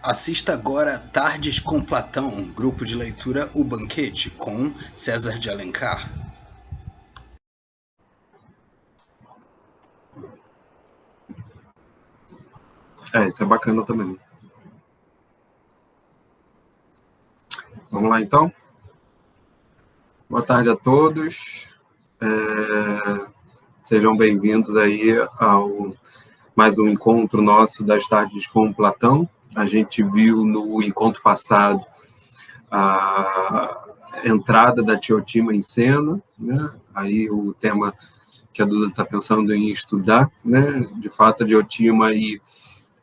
Assista agora Tardes com Platão, grupo de leitura O Banquete, com César de Alencar. Isso é bacana também. Vamos lá, então? Boa tarde a todos. Sejam bem-vindos aí ao mais um encontro nosso das Tardes com Platão. A gente viu no encontro passado a entrada da Diotima em cena, né? Aí o tema que a Duda está pensando em estudar, né? De fato, a Diotima aí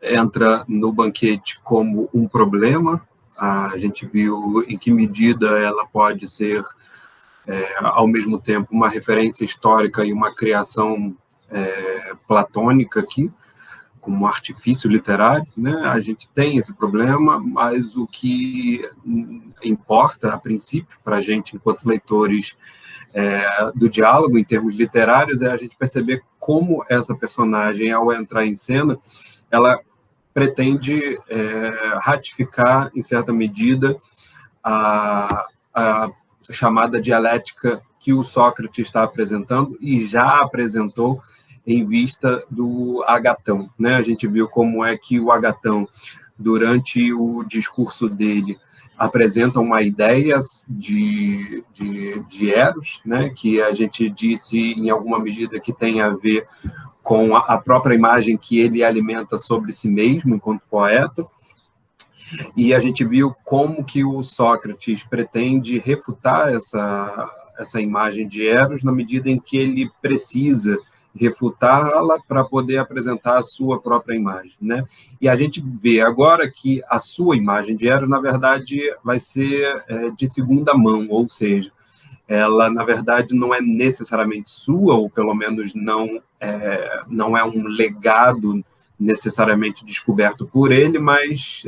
entra no banquete como um problema. A gente viu em que medida ela pode ser, ao mesmo tempo, uma referência histórica e uma criação platônica aqui, como um artifício literário, né? A gente tem esse problema, mas o que importa, a princípio, para a gente, enquanto leitores do diálogo, em termos literários, é a gente perceber como essa personagem, ao entrar em cena, ela pretende ratificar, em certa medida, a chamada dialética que o Sócrates está apresentando e já apresentou em vista do Agatão, né? A gente viu como é que o Agatão, durante o discurso dele, apresenta uma ideia de Eros, né? Que a gente disse, em alguma medida, que tem a ver com a própria imagem que ele alimenta sobre si mesmo enquanto poeta. E a gente viu como que o Sócrates pretende refutar essa imagem de Eros na medida em que ele precisa refutá-la para poder apresentar a sua própria imagem, né? E a gente vê agora que a sua imagem de Eros, na verdade, vai ser de segunda mão, ou seja, ela, na verdade, não é necessariamente sua, ou pelo menos não é um legado necessariamente descoberto por ele, mas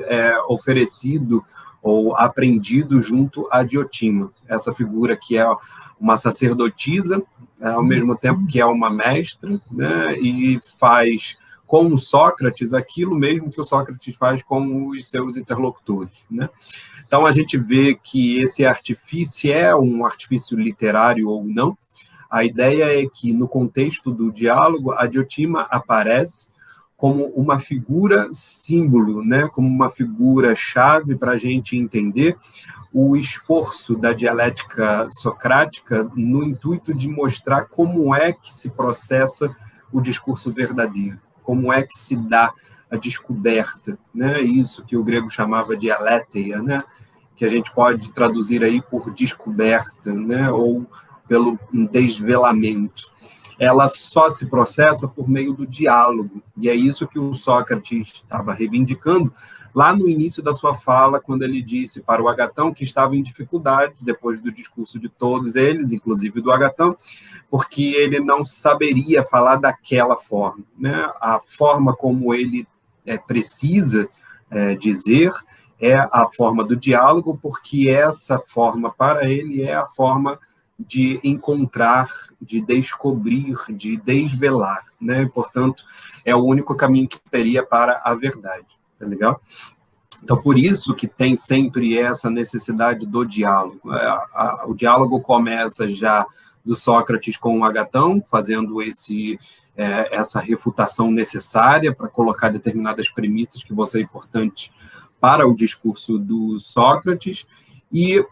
oferecido ou aprendido junto a Diotima, essa figura que é uma sacerdotisa, ao mesmo tempo que é uma mestra, né, e faz com o Sócrates aquilo mesmo que o Sócrates faz com os seus interlocutores, né? Então, a gente vê que esse artifício é um artifício literário ou não. A ideia é que, no contexto do diálogo, a Diotima aparece como uma figura símbolo, né? Como uma figura-chave para a gente entender o esforço da dialética socrática no intuito de mostrar como é que se processa o discurso verdadeiro, como é que se dá a descoberta, né? Isso que o grego chamava de aletheia, né? Que a gente pode traduzir aí por descoberta, né? Ou pelo desvelamento. Ela só se processa por meio do diálogo, e é isso que o Sócrates estava reivindicando lá no início da sua fala, quando ele disse para o Agatão que estava em dificuldade, depois do discurso de todos eles, inclusive do Agatão, porque ele não saberia falar daquela forma, né? A forma como ele precisa dizer é a forma do diálogo, porque essa forma, para ele, é a forma de encontrar, de descobrir, de desvelar, né? Portanto, é o único caminho que teria para a verdade, tá legal? Então, por isso que tem sempre essa necessidade do diálogo. O diálogo começa já do Sócrates com o Agatão, fazendo essa refutação necessária para colocar determinadas premissas que vão ser importantes para o discurso do Sócrates, e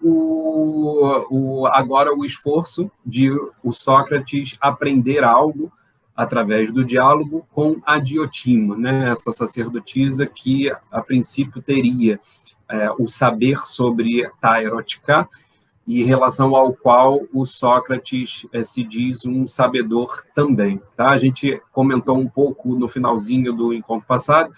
agora o esforço de o Sócrates aprender algo através do diálogo com a Diotima, né? Essa sacerdotisa que, a princípio, teria o saber sobre ta erótica, e em relação ao qual o Sócrates se diz um sabedor também. Tá? A gente comentou um pouco no finalzinho do encontro passado,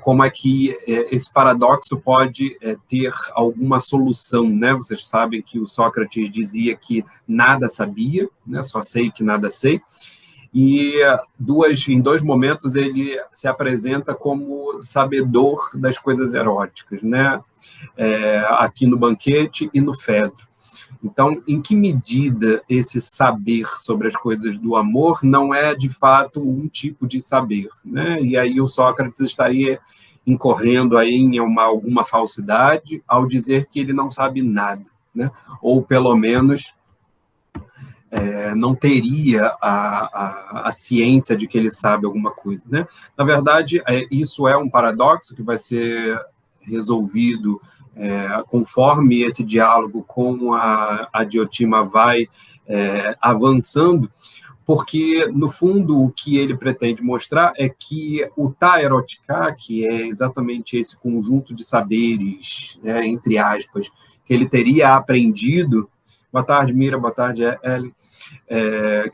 como é que esse paradoxo pode ter alguma solução, né? Vocês sabem que o Sócrates dizia que nada sabia, né? Só sei que nada sei, e em dois momentos ele se apresenta como sabedor das coisas eróticas, né? Aqui no Banquete e no Fedro. Então, em que medida esse saber sobre as coisas do amor não é, de fato, um tipo de saber, né? E aí o Sócrates estaria incorrendo aí em alguma falsidade ao dizer que ele não sabe nada, né? Ou, pelo menos, não teria a ciência de que ele sabe alguma coisa, né? Na verdade, isso é um paradoxo que vai ser resolvido conforme esse diálogo com a Diotima vai avançando, porque, no fundo, o que ele pretende mostrar é que o ta erotica, que é exatamente esse conjunto de saberes, né, entre aspas, que ele teria aprendido. Boa tarde, Mira, boa tarde, Ellen.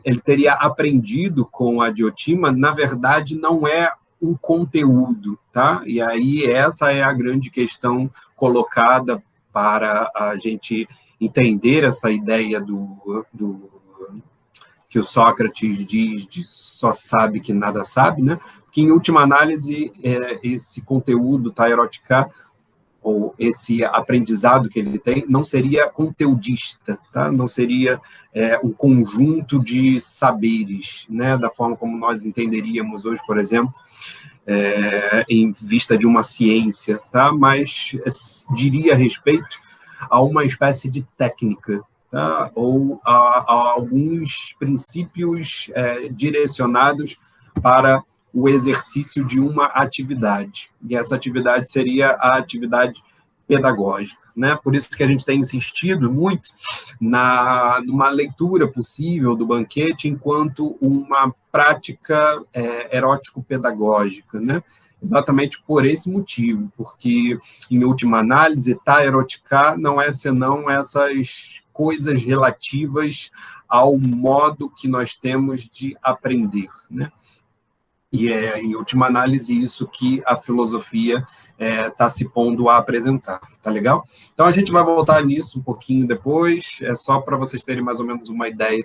Ele teria aprendido com a Diotima, na verdade, não é um conteúdo, tá? E aí essa é a grande questão colocada para a gente entender essa ideia que o Sócrates diz de só sabe que nada sabe, né? Porque, em última análise, esse conteúdo tá erótica, ou esse aprendizado que ele tem, não seria conteudista, tá? Não seria um conjunto de saberes, né? Da forma como nós entenderíamos hoje, por exemplo, em vista de uma ciência, tá? Mas diria respeito a uma espécie de técnica, tá? Ou a alguns princípios direcionados para o exercício de uma atividade. E essa atividade seria a atividade pedagógica, né? Por isso que a gente tem insistido muito numa leitura possível do Banquete enquanto uma prática erótico-pedagógica, né? Exatamente por esse motivo, porque, em última análise, ta erotica não é senão essas coisas relativas ao modo que nós temos de aprender, né? E em última análise, isso que a filosofia está se pondo a apresentar, tá legal? Então, a gente vai voltar nisso um pouquinho depois, só para vocês terem mais ou menos uma ideia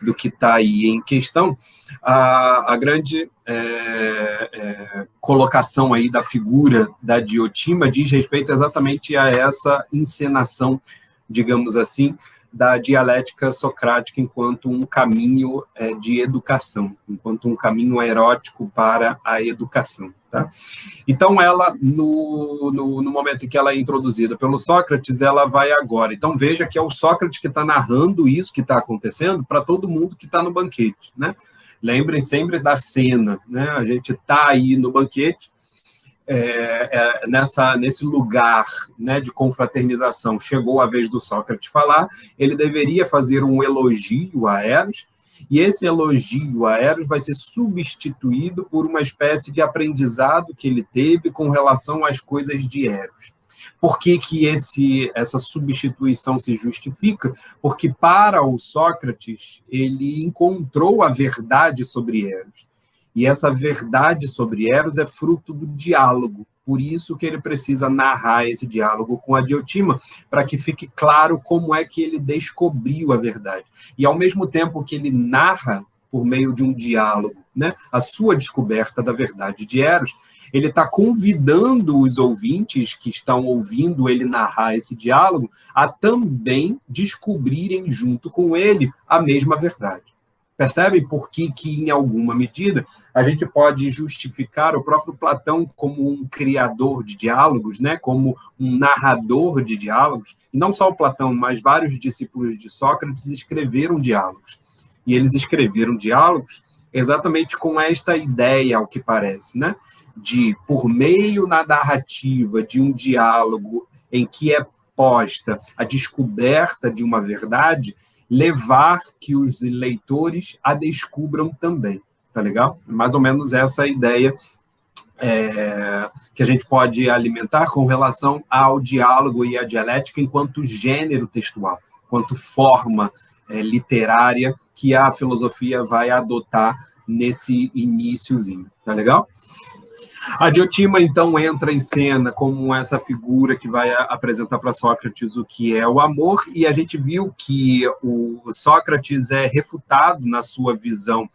do que está aí em questão. A grande colocação aí da figura da Diotima diz respeito exatamente a essa encenação, digamos assim, da dialética socrática enquanto um caminho de educação, enquanto um caminho erótico para a educação. Tá? Então, ela, no momento em que ela é introduzida pelo Sócrates, ela vai agora. Então, veja que é o Sócrates que está narrando isso que está acontecendo para todo mundo que está no banquete. Né? Lembrem sempre da cena. Né? A gente está aí no banquete, nesse lugar, né, de confraternização. Chegou a vez do Sócrates falar, ele deveria fazer um elogio a Eros, e esse elogio a Eros vai ser substituído por uma espécie de aprendizado que ele teve com relação às coisas de Eros. Por que essa substituição se justifica? Porque, para o Sócrates, ele encontrou a verdade sobre Eros. E essa verdade sobre Eros é fruto do diálogo. Por isso que ele precisa narrar esse diálogo com a Diotima, para que fique claro como é que ele descobriu a verdade. E, ao mesmo tempo que ele narra, por meio de um diálogo, né, a sua descoberta da verdade de Eros, ele está convidando os ouvintes que estão ouvindo ele narrar esse diálogo a também descobrirem junto com ele a mesma verdade. Percebem por que, em alguma medida, a gente pode justificar o próprio Platão como um criador de diálogos, né? Como um narrador de diálogos? E não só o Platão, mas vários discípulos de Sócrates escreveram diálogos. E eles escreveram diálogos exatamente com esta ideia, ao que parece, né? De, por meio na narrativa de um diálogo em que é posta a descoberta de uma verdade, levar que os leitores a descubram também, tá legal? Mais ou menos essa ideia que a gente pode alimentar com relação ao diálogo e à dialética enquanto gênero textual, enquanto forma literária que a filosofia vai adotar nesse iniciozinho, tá legal? A Diotima, então, entra em cena como essa figura que vai apresentar para Sócrates o que é o amor, e a gente viu que o Sócrates é refutado na sua visão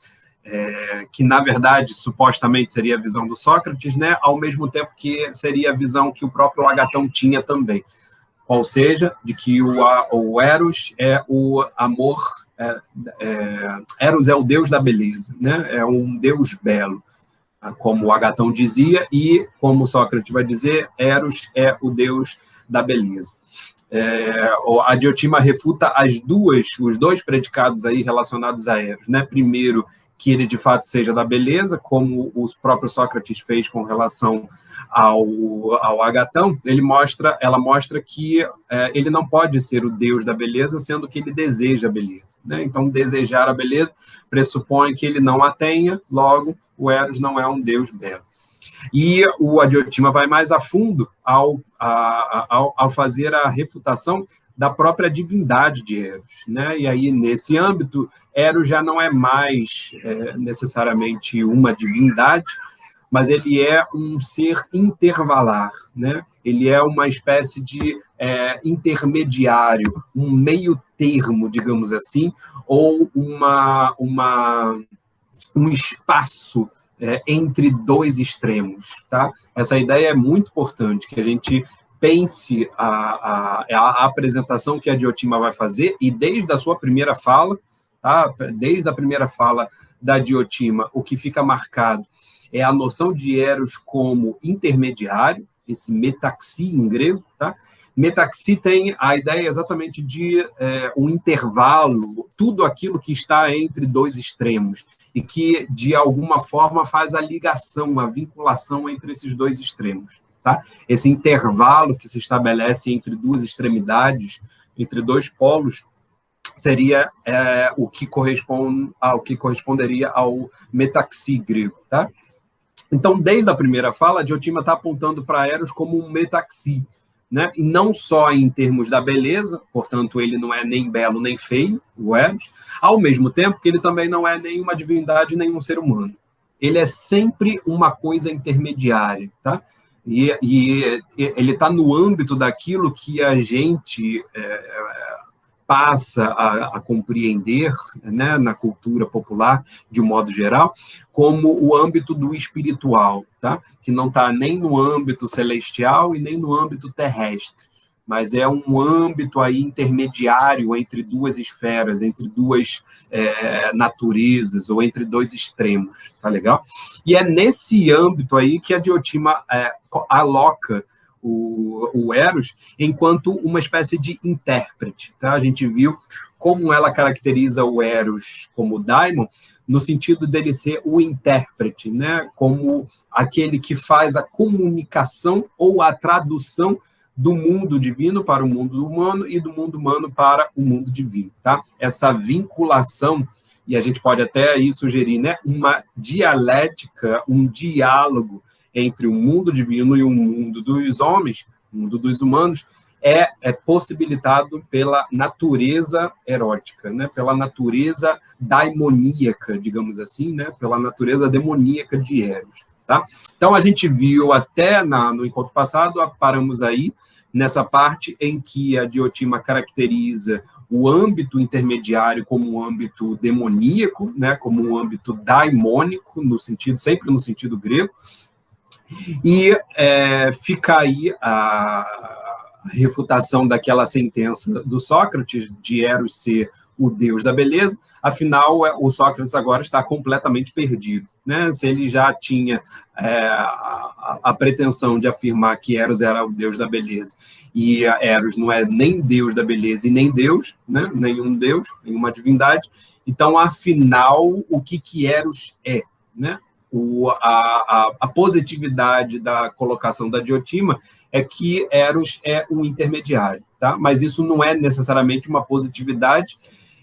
que, na verdade, supostamente seria a visão do Sócrates, né, ao mesmo tempo que seria a visão que o próprio Agatão tinha também, qual seja, de que o Eros é o amor, Eros é o deus da beleza, né, é um deus belo, como o Agatão dizia, e como Sócrates vai dizer, Eros é o deus da beleza. A Diotima refuta os dois predicados aí relacionados a Eros, né? Primeiro, que ele de fato seja da beleza, como o próprio Sócrates fez com relação ao Agatão. Ela mostra que ele não pode ser o deus da beleza, sendo que ele deseja a beleza, né? Então, desejar a beleza pressupõe que ele não a tenha, logo, o Eros não é um deus belo. E a Diotima vai mais a fundo ao fazer a refutação da própria divindade de Eros, né? E aí, nesse âmbito, Eros já não é mais necessariamente uma divindade, mas ele é um ser intervalar, né? Ele é uma espécie de intermediário, um meio termo, digamos assim, ou um espaço entre dois extremos, tá? Essa ideia é muito importante, que a gente pense a apresentação que a Diotima vai fazer, e desde a sua primeira fala, tá? Desde a primeira fala da Diotima, o que fica marcado é a noção de Eros como intermediário, esse metaxi em grego, tá? Metaxi tem a ideia exatamente de um intervalo, tudo aquilo que está entre dois extremos, e que, de alguma forma, faz a ligação, a vinculação entre esses dois extremos. Tá? Esse intervalo que se estabelece entre duas extremidades, entre dois polos, seria o que corresponderia ao metaxi grego. Tá? Então, desde a primeira fala, a Diotima está apontando para Eros como um metaxi, né? E não só em termos da beleza, portanto, ele não é nem belo nem feio, o Eros, ao mesmo tempo que ele também não é nem uma divindade, nem um ser humano. Ele é sempre uma coisa intermediária, tá? E ele está no âmbito daquilo que a gente passa a compreender, né, na cultura popular, de um modo geral, como o âmbito do espiritual, tá? Que não está nem no âmbito celestial e nem no âmbito terrestre, mas é um âmbito aí intermediário entre duas esferas, entre duas naturezas, ou entre dois extremos, tá legal? E é nesse âmbito aí que a Diotima aloca o Eros enquanto uma espécie de intérprete, tá? A gente viu como ela caracteriza o Eros como daimon, no sentido dele ser o intérprete, né? Como aquele que faz a comunicação ou a tradução do mundo divino para o mundo humano e do mundo humano para o mundo divino, tá? Essa vinculação, e a gente pode até aí sugerir, né, uma dialética, um diálogo entre o mundo divino e o mundo dos homens, o mundo dos humanos, é possibilitado pela natureza erótica, né? Pela natureza daimoníaca, digamos assim, né? Pela natureza demoníaca de Eros. Tá? Então, a gente viu até no encontro passado, paramos aí, nessa parte em que a Diotima caracteriza o âmbito intermediário como um âmbito demoníaco, né? Como um âmbito daimônico, sempre no sentido grego. E fica aí a refutação daquela sentença do Sócrates de Eros ser o deus da beleza. Afinal, o Sócrates agora está completamente perdido, né? Se ele já tinha a pretensão de afirmar que Eros era o deus da beleza, e Eros não é nem deus da beleza e nem deus, né? Nenhum deus, nenhuma divindade, então, afinal, o que Eros é, né? A positividade da colocação da Diotima é que Eros é um intermediário, tá? Mas isso não é necessariamente uma positividade,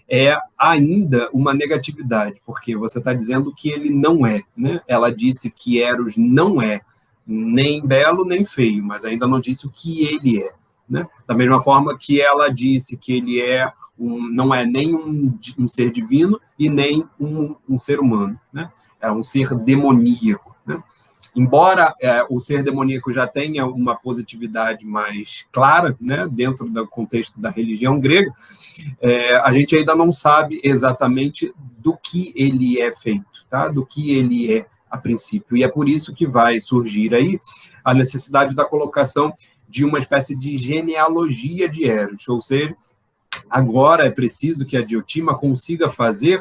é ainda uma negatividade, porque você está dizendo que ele não é, né? Ela disse que Eros não é nem belo nem feio, mas ainda não disse o que ele é, né? Da mesma forma que ela disse que ele não é nem um ser divino e nem um ser humano, né? É um ser demoníaco, né? Embora o ser demoníaco já tenha uma positividade mais clara, né, dentro do contexto da religião grega, a gente ainda não sabe exatamente do que ele é feito, tá? Do que ele é a princípio. E é por isso que vai surgir aí a necessidade da colocação de uma espécie de genealogia de Eros, ou seja, agora é preciso que a Diotima consiga fazer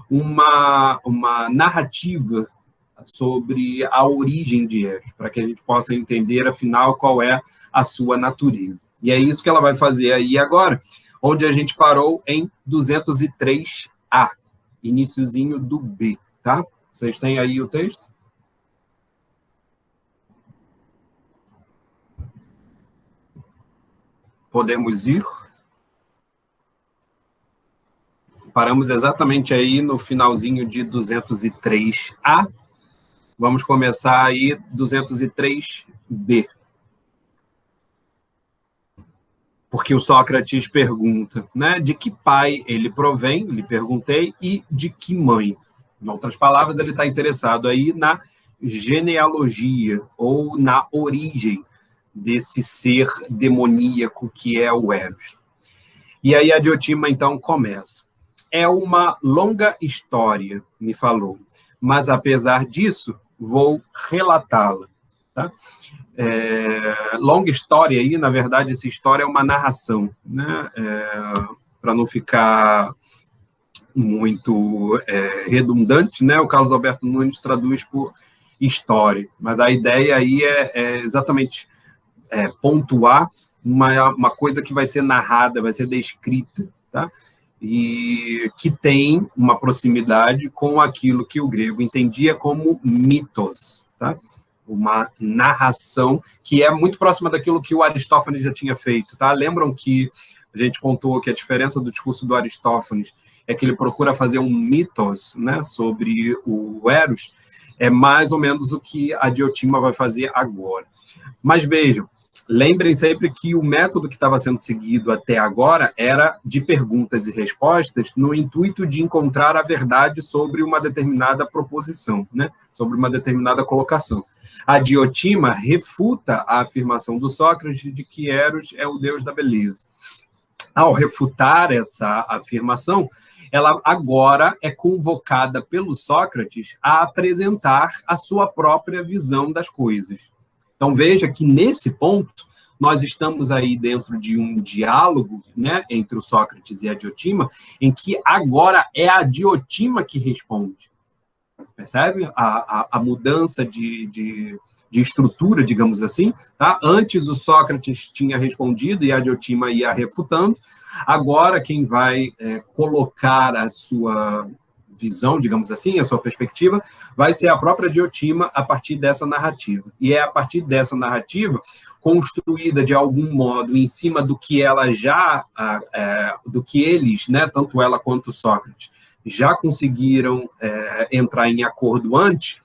uma narrativa sobre a origem de Eros, para que a gente possa entender, afinal, qual é a sua natureza. E é isso que ela vai fazer aí agora, onde a gente parou em 203A, iniciozinho do B, tá? Vocês têm aí o texto? Podemos ir? Paramos exatamente aí no finalzinho de 203A. Vamos começar aí 203B. Porque o Sócrates pergunta, né, de que pai ele provém, lhe perguntei, e de que mãe. Em outras palavras, ele está interessado aí na genealogia ou na origem desse ser demoníaco que é o Eros. E aí a Diotima, então, começa. É uma longa história, me falou, mas, apesar disso, vou relatá-la. Tá? Longa história aí, na verdade, essa história é uma narração, né? Para não ficar muito redundante, né? O Carlos Alberto Nunes traduz por história, mas a ideia aí é exatamente pontuar uma coisa que vai ser narrada, vai ser descrita, tá? E que tem uma proximidade com aquilo que o grego entendia como mitos, tá? Uma narração que é muito próxima daquilo que o Aristófanes já tinha feito, tá? Lembram que a gente contou que a diferença do discurso do Aristófanes é que ele procura fazer um mitos, né, sobre o Eros, é mais ou menos o que a Diotima vai fazer agora. Mas vejam, lembrem sempre que o método que estava sendo seguido até agora era de perguntas e respostas no intuito de encontrar a verdade sobre uma determinada proposição, né? Sobre uma determinada colocação. A Diotima refuta a afirmação do Sócrates de que Eros é o deus da beleza. Ao refutar essa afirmação, ela agora é convocada pelo Sócrates a apresentar a sua própria visão das coisas. Então, veja que, nesse ponto, nós estamos aí dentro de um diálogo, né, entre o Sócrates e a Diotima, em que agora é a Diotima que responde. Percebe? A mudança de estrutura, digamos assim. Tá? Antes, o Sócrates tinha respondido e a Diotima ia refutando. Agora, quem vai colocar a sua visão, digamos assim, a sua perspectiva, vai ser a própria Diotima a partir dessa narrativa. E é a partir dessa narrativa, construída de algum modo em cima do que ela já, do que eles, né, tanto ela quanto Sócrates, já conseguiram entrar em acordo antes,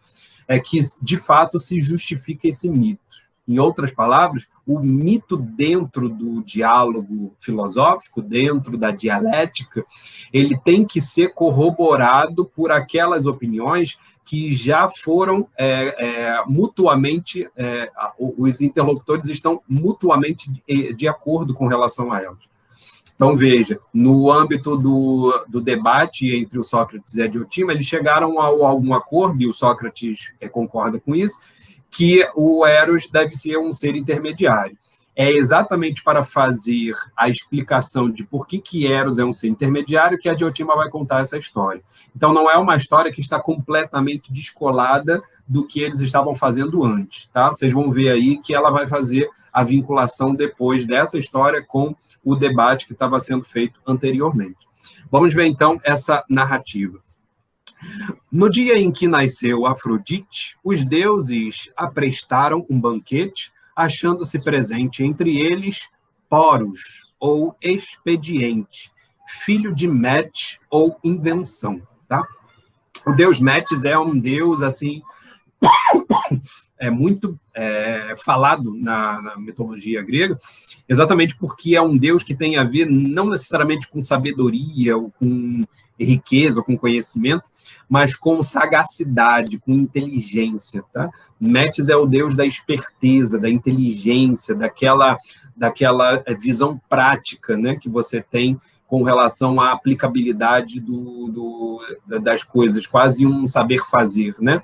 é que, de fato, se justifica esse mito. Em outras palavras, o mito dentro do diálogo filosófico, dentro da dialética, ele tem que ser corroborado por aquelas opiniões que já foram mutuamente, os interlocutores estão mutuamente de acordo com relação a elas. Então, veja, no âmbito do debate entre o Sócrates e a Diotima, eles chegaram a algum acordo, e o Sócrates concorda com isso, que o Eros deve ser um ser intermediário. É exatamente para fazer a explicação de por que Eros é um ser intermediário que a Diotima vai contar essa história. Então, não é uma história que está completamente descolada do que eles estavam fazendo antes. Tá? Vocês vão ver aí que ela vai fazer a vinculação depois dessa história com o debate que estava sendo feito anteriormente. Vamos ver, então, essa narrativa. No dia em que nasceu Afrodite, os deuses aprestaram um banquete, achando-se presente entre eles Poros, ou expediente, filho de Metis, ou invenção. Tá? O deus Metis é um deus, assim, muito falado na mitologia grega, exatamente porque é um deus que tem a ver não necessariamente com sabedoria ou com riqueza ou com conhecimento, mas com sagacidade, com inteligência. Tá? Metis é o deus da esperteza, da inteligência, daquela visão prática, né, que você tem com relação à aplicabilidade das coisas, quase um saber fazer, né?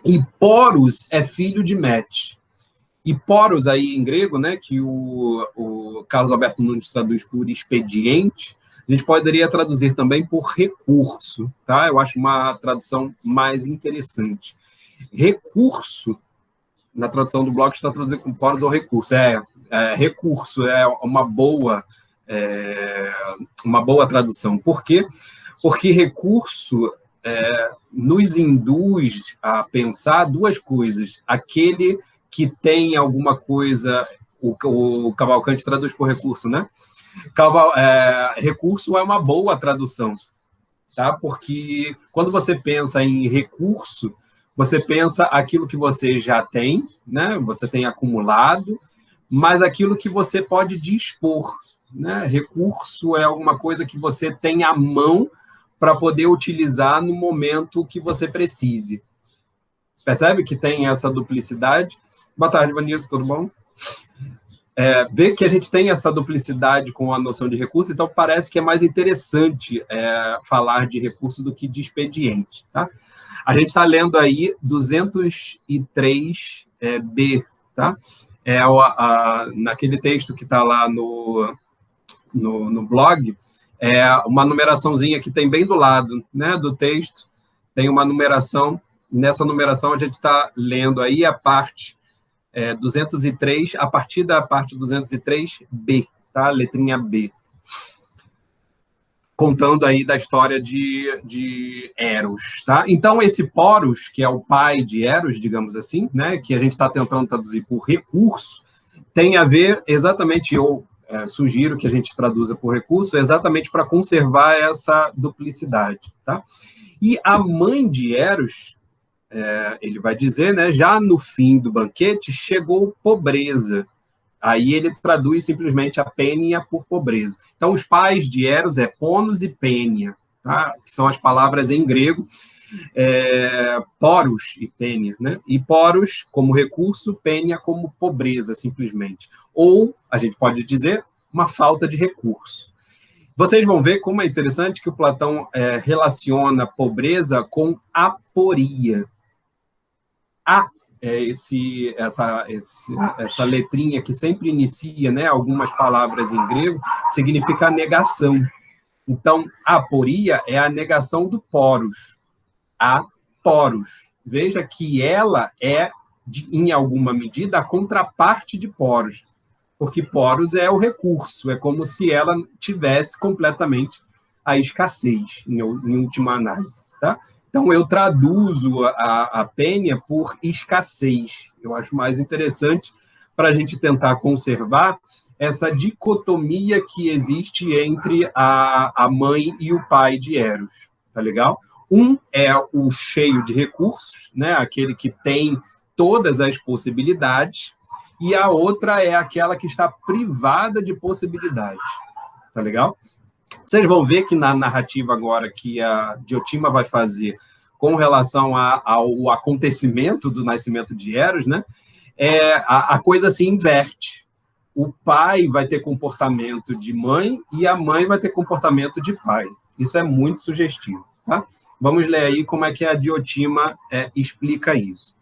E poros é filho de met. E poros aí em grego, né, que o Carlos Alberto Nunes traduz por expediente, a gente poderia traduzir também por recurso, tá? Eu acho uma tradução mais interessante. Recurso, na tradução do blog, está traduzido com poros ou recurso. Recurso é uma boa tradução. Por quê? Porque recurso nos induz a pensar duas coisas. Aquele que tem alguma coisa, o Cavalcante traduz por recurso, né? Recurso é uma boa tradução, tá? Porque quando você pensa em recurso, você pensa aquilo que você já tem, né? Você tem acumulado, mas aquilo que você pode dispor, né? Recurso é alguma coisa que você tem à mão para poder utilizar no momento que você precise. Percebe que tem essa duplicidade? Boa tarde, Vanilson, tudo bom? Ver que a gente tem essa duplicidade com a noção de recurso, então parece que é mais interessante falar de recurso do que de expediente, tá? A gente está lendo aí 203b, tá? Naquele texto que está lá no blog, uma numeraçãozinha que tem bem do lado, né, do texto, tem uma numeração. Nessa numeração a gente está lendo aí a parte 203, a partir da parte 203b, tá? Letrinha B. Contando aí da história de Eros, tá? Então, esse Poros, que é o pai de Eros, digamos assim, né, que a gente está tentando traduzir por recurso, tem a ver exatamente, eu sugiro que a gente traduza por recurso, exatamente para conservar essa duplicidade, tá? E a mãe de Eros, ele vai dizer, né, já no fim do banquete, chegou pobreza. Aí ele traduz simplesmente a pênia por pobreza. Então, os pais de Eros é Ponos e Pênia, tá? Que são as palavras em grego, poros e pênia, né? E poros como recurso, pênia como pobreza, simplesmente. Ou, a gente pode dizer, uma falta de recurso. Vocês vão ver como é interessante que o Platão relaciona pobreza com aporia. Essa letrinha que sempre inicia, né, algumas palavras em grego, significa negação. Então, aporia é a negação do poros. A poros. Veja que ela em alguma medida, a contraparte de poros. Porque poros é o recurso, é como se ela tivesse completamente a escassez, em última análise, tá? Então, eu traduzo a pênia por escassez. Eu acho mais interessante para a gente tentar conservar essa dicotomia que existe entre a mãe e o pai de Eros. Tá legal? Um é o cheio de recursos, né? Aquele que tem todas as possibilidades, e a outra é aquela que está privada de possibilidades. Tá legal? Vocês vão ver que na narrativa agora que a Diotima vai fazer com relação ao acontecimento do nascimento de Eros, né, a coisa se inverte. O pai vai ter comportamento de mãe e a mãe vai ter comportamento de pai. Isso é muito sugestivo, tá? Vamos ler aí como é que a Diotima explica isso.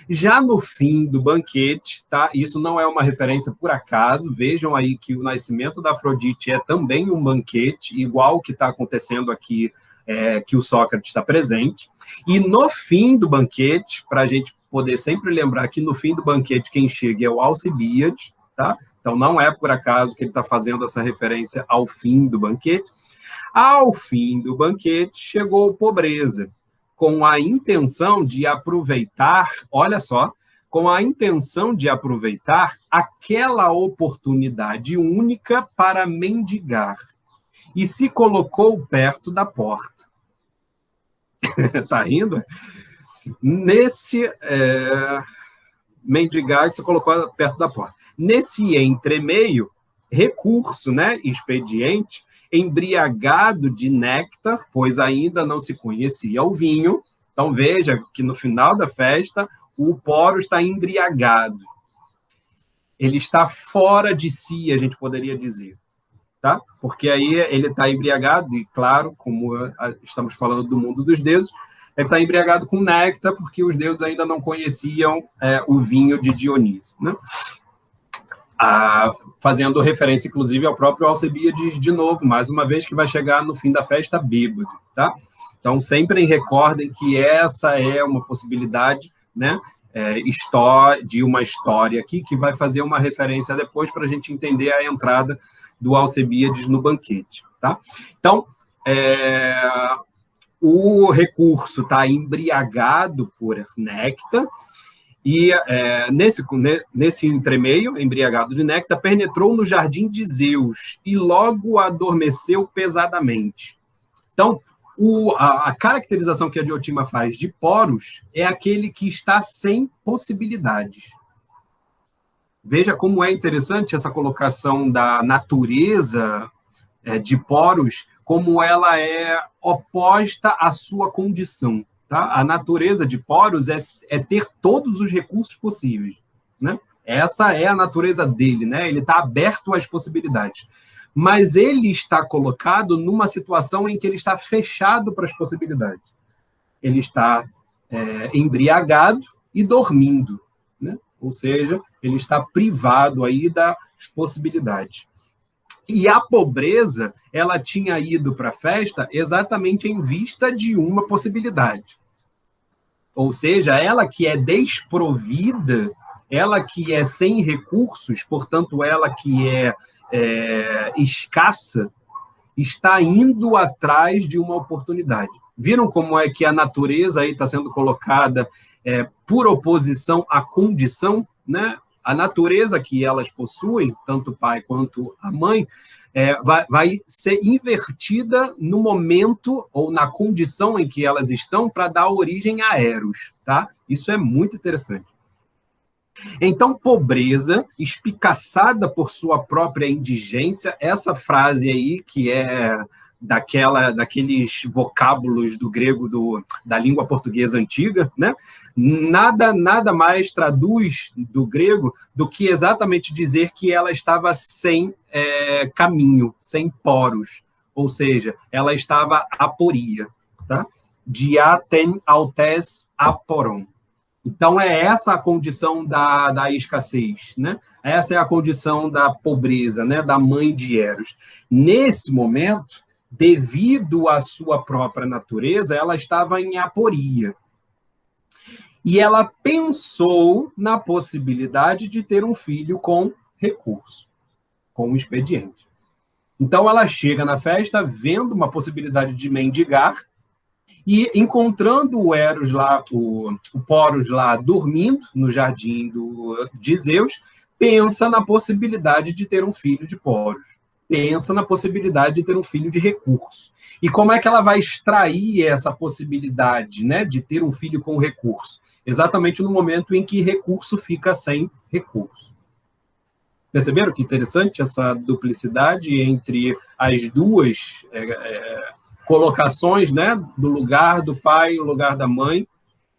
Já no fim do banquete, tá? Isso não é uma referência por acaso, vejam aí que o nascimento da Afrodite é também um banquete, igual o que está acontecendo aqui, que o Sócrates está presente. E no fim do banquete, para a gente poder sempre lembrar que no fim do banquete quem chega é o Alcibíades, tá? Então não é por acaso que ele está fazendo essa referência ao fim do banquete. Ao fim do banquete chegou pobreza, com a intenção de aproveitar, olha só, com a intenção de aproveitar aquela oportunidade única para mendigar, e se colocou perto da porta. Tá rindo? Nesse mendigar, se colocou perto da porta. Nesse entremeio, recurso, né, expediente, embriagado de néctar, pois ainda não se conhecia o vinho. Então, veja que no final da festa, o Poro está embriagado. Ele está fora de si, a gente poderia dizer. tá? Porque aí ele está embriagado, e claro, como estamos falando do mundo dos deuses, ele está embriagado com néctar, porque os deuses ainda não conheciam o vinho de Dionísio, né? Fazendo referência, inclusive, ao próprio Alcebiades de novo, mais uma vez, que vai chegar no fim da festa bêbado, tá? Então, sempre recordem que essa é uma possibilidade, né, de uma história aqui, que vai fazer uma referência depois para a gente entender a entrada do Alcebiades no banquete, tá? Então, o recurso está embriagado por néctar, e nesse entremeio, embriagado de néctar, penetrou no jardim de Zeus e logo adormeceu pesadamente. Então, a caracterização que a Diotima faz de poros é aquele que está sem possibilidades. Veja como é interessante essa colocação da natureza de poros, como ela é oposta à sua condição. Tá? A natureza de poros é ter todos os recursos possíveis, né? Essa é a natureza dele, né? Ele está aberto às possibilidades. Mas ele está colocado numa situação em que ele está fechado para as possibilidades. Ele está embriagado e dormindo, né? Ou seja, ele está privado aí das possibilidades. E a pobreza, ela tinha ido para a festa exatamente em vista de uma possibilidade. Ou seja, ela que é desprovida, ela que é sem recursos, portanto, ela que é escassa, está indo atrás de uma oportunidade. Viram como é que a natureza aí está sendo colocada por oposição à condição, né? A natureza que elas possuem, tanto o pai quanto a mãe, vai ser invertida no momento ou na condição em que elas estão para dar origem a Eros, tá? Isso é muito interessante. Então, pobreza, espicaçada por sua própria indigência, essa frase aí que é daqueles vocábulos do grego da língua portuguesa antiga, né? Nada mais traduz do grego do que exatamente dizer que ela estava sem caminho, sem poros, ou seja, ela estava aporia, tá? Diaten autes aporon. Então, é essa a condição da escassez, né? Essa é a condição da pobreza, né? Da mãe de Eros. Nesse momento, devido à sua própria natureza, ela estava em aporia. E ela pensou na possibilidade de ter um filho com recurso, com um expediente. Então, ela chega na festa vendo uma possibilidade de mendigar e encontrando o Eros lá, o Poros lá dormindo no jardim de Zeus, pensa na possibilidade de ter um filho de Poros. Pensa na possibilidade de ter um filho de recurso. E como é que ela vai extrair essa possibilidade, né, de ter um filho com recurso? Exatamente no momento em que recurso fica sem recurso. Perceberam que interessante essa duplicidade entre as duas colocações, né, do lugar do pai, o lugar da mãe,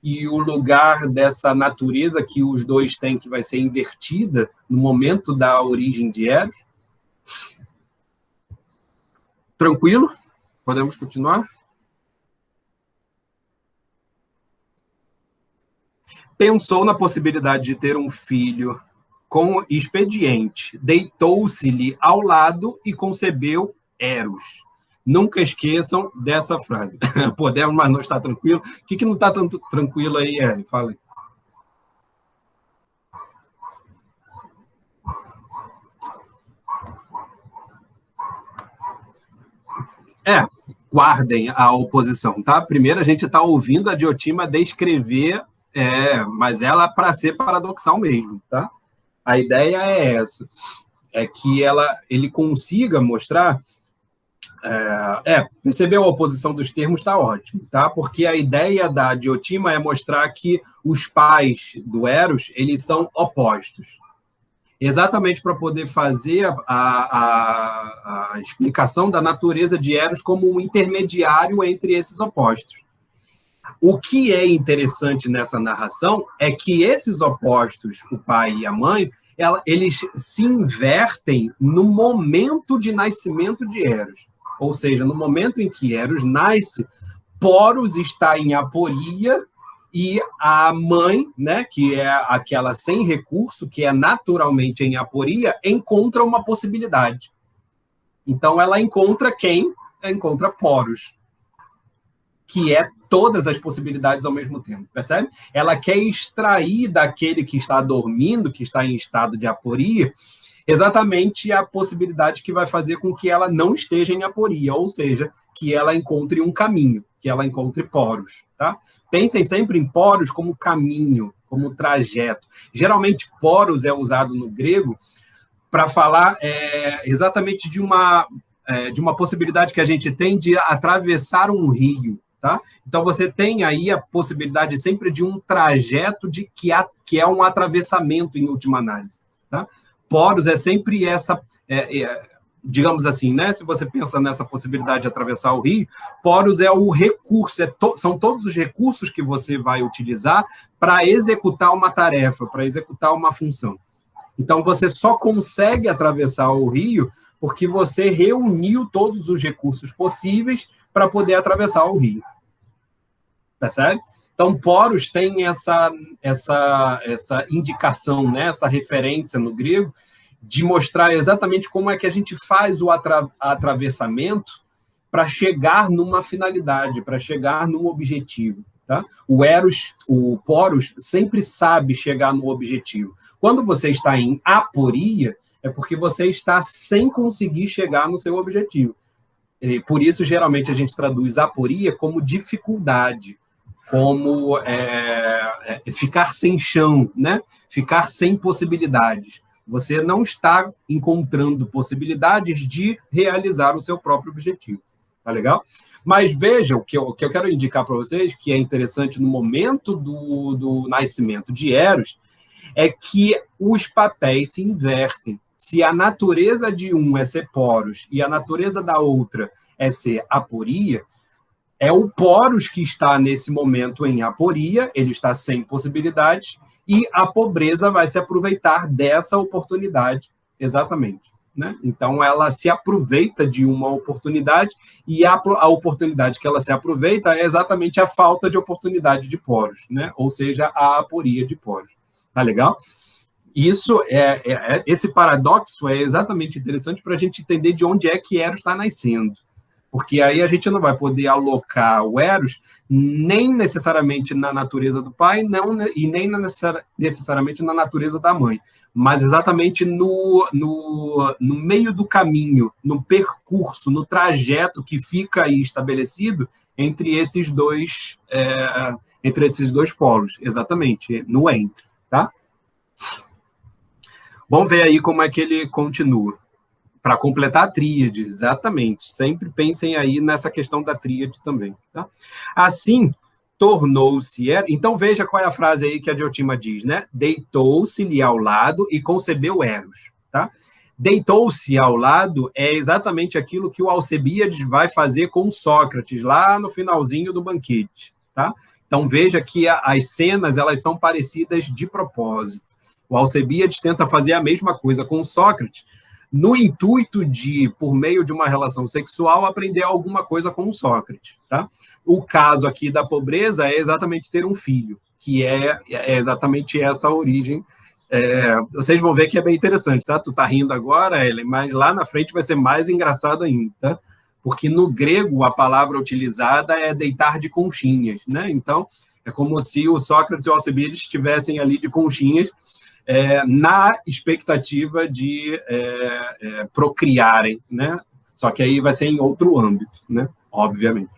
e o lugar dessa natureza que os dois têm, que vai ser invertida no momento da origem de Eros? Tranquilo? Podemos continuar? Pensou na possibilidade de ter um filho com expediente, deitou-se-lhe ao lado e concebeu Eros. Nunca esqueçam dessa frase. Podemos, mas não está tranquilo. O que não está tanto tranquilo aí, Eli? Fala aí. Guardem a oposição, tá? Primeiro a gente está ouvindo a Diotima descrever, mas ela para ser paradoxal mesmo, tá? A ideia é essa, é que ele consiga mostrar, percebeu a oposição dos termos, está ótimo, tá? Porque a ideia da Diotima é mostrar que os pais do Eros, eles são opostos. Exatamente para poder fazer a explicação da natureza de Eros como um intermediário entre esses opostos. O que é interessante nessa narração é que esses opostos, o pai e a mãe, eles se invertem no momento de nascimento de Eros. Ou seja, no momento em que Eros nasce, Poros está em aporia e a mãe, né, que é aquela sem recurso, que é naturalmente em aporia, encontra uma possibilidade. Então, ela encontra quem? Ela encontra Poros, que é todas as possibilidades ao mesmo tempo, percebe? Ela quer extrair daquele que está dormindo, que está em estado de aporia, exatamente a possibilidade que vai fazer com que ela não esteja em aporia, ou seja, que ela encontre um caminho, que ela encontre Poros, tá? Pensem sempre em Poros como caminho, como trajeto. Geralmente, Poros é usado no grego para falar exatamente de uma possibilidade que a gente tem de atravessar um rio, tá? Então, você tem aí a possibilidade sempre de um trajeto que é um atravessamento, em última análise, tá? Poros é sempre essa, digamos assim, né? Se você pensa nessa possibilidade de atravessar o rio, Poros é o recurso, são todos os recursos que você vai utilizar para executar uma tarefa, para executar uma função. Então, você só consegue atravessar o rio porque você reuniu todos os recursos possíveis para poder atravessar o rio. Percebe? Então, Poros tem essa indicação, né, essa referência no grego, de mostrar exatamente como é que a gente faz o atravessamento para chegar numa finalidade, para chegar num objetivo. Tá? O Poros sempre sabe chegar no objetivo. Quando você está em aporia, é porque você está sem conseguir chegar no seu objetivo. E por isso, geralmente, a gente traduz aporia como dificuldade, como ficar sem chão, né? Ficar sem possibilidades. Você não está encontrando possibilidades de realizar o seu próprio objetivo. Tá legal? Mas veja, o que eu quero indicar para vocês, que é interessante no momento do nascimento de Eros, é que os papéis se invertem. Se a natureza de um é ser Poros e a natureza da outra é ser aporia, é o Poros que está nesse momento em aporia, ele está sem possibilidades, e a pobreza vai se aproveitar dessa oportunidade, exatamente. Né? Então, ela se aproveita de uma oportunidade, e a oportunidade que ela se aproveita é exatamente a falta de oportunidade de Poros, né? Ou seja, a aporia de Poros. Tá legal? Isso esse paradoxo é exatamente interessante para a gente entender de onde é que Eros está nascendo. Porque aí a gente não vai poder alocar o Eros nem necessariamente na natureza do pai, e nem necessariamente na natureza da mãe, mas exatamente no meio do caminho, no percurso, no trajeto que fica aí estabelecido entre esses dois polos, exatamente, no entre, tá? Vamos ver aí como é que ele continua. Para completar a tríade, exatamente. Sempre pensem aí nessa questão da tríade também. Tá? Assim, tornou-se... Então, veja qual é a frase aí que a Diotima diz, né? Deitou-se-lhe ao lado e concebeu Eros. Tá? Deitou-se ao lado é exatamente aquilo que o Alcebiades vai fazer com Sócrates, lá no finalzinho do banquete. Tá? Então, veja que as cenas elas são parecidas de propósito. O Alcebiades tenta fazer a mesma coisa com Sócrates, no intuito de, por meio de uma relação sexual, aprender alguma coisa com Sócrates. Tá? O caso aqui da pobreza é exatamente ter um filho, que é exatamente essa a origem. Vocês vão ver que é bem interessante, tá? Tu tá rindo agora, Ellen, mas lá na frente vai ser mais engraçado ainda, tá? Porque no grego a palavra utilizada é deitar de conchinhas, né? Então, é como se o Sócrates e o Alcebiades estivessem ali de conchinhas, na expectativa de procriarem, né? Só que aí vai ser em outro âmbito, né? Obviamente.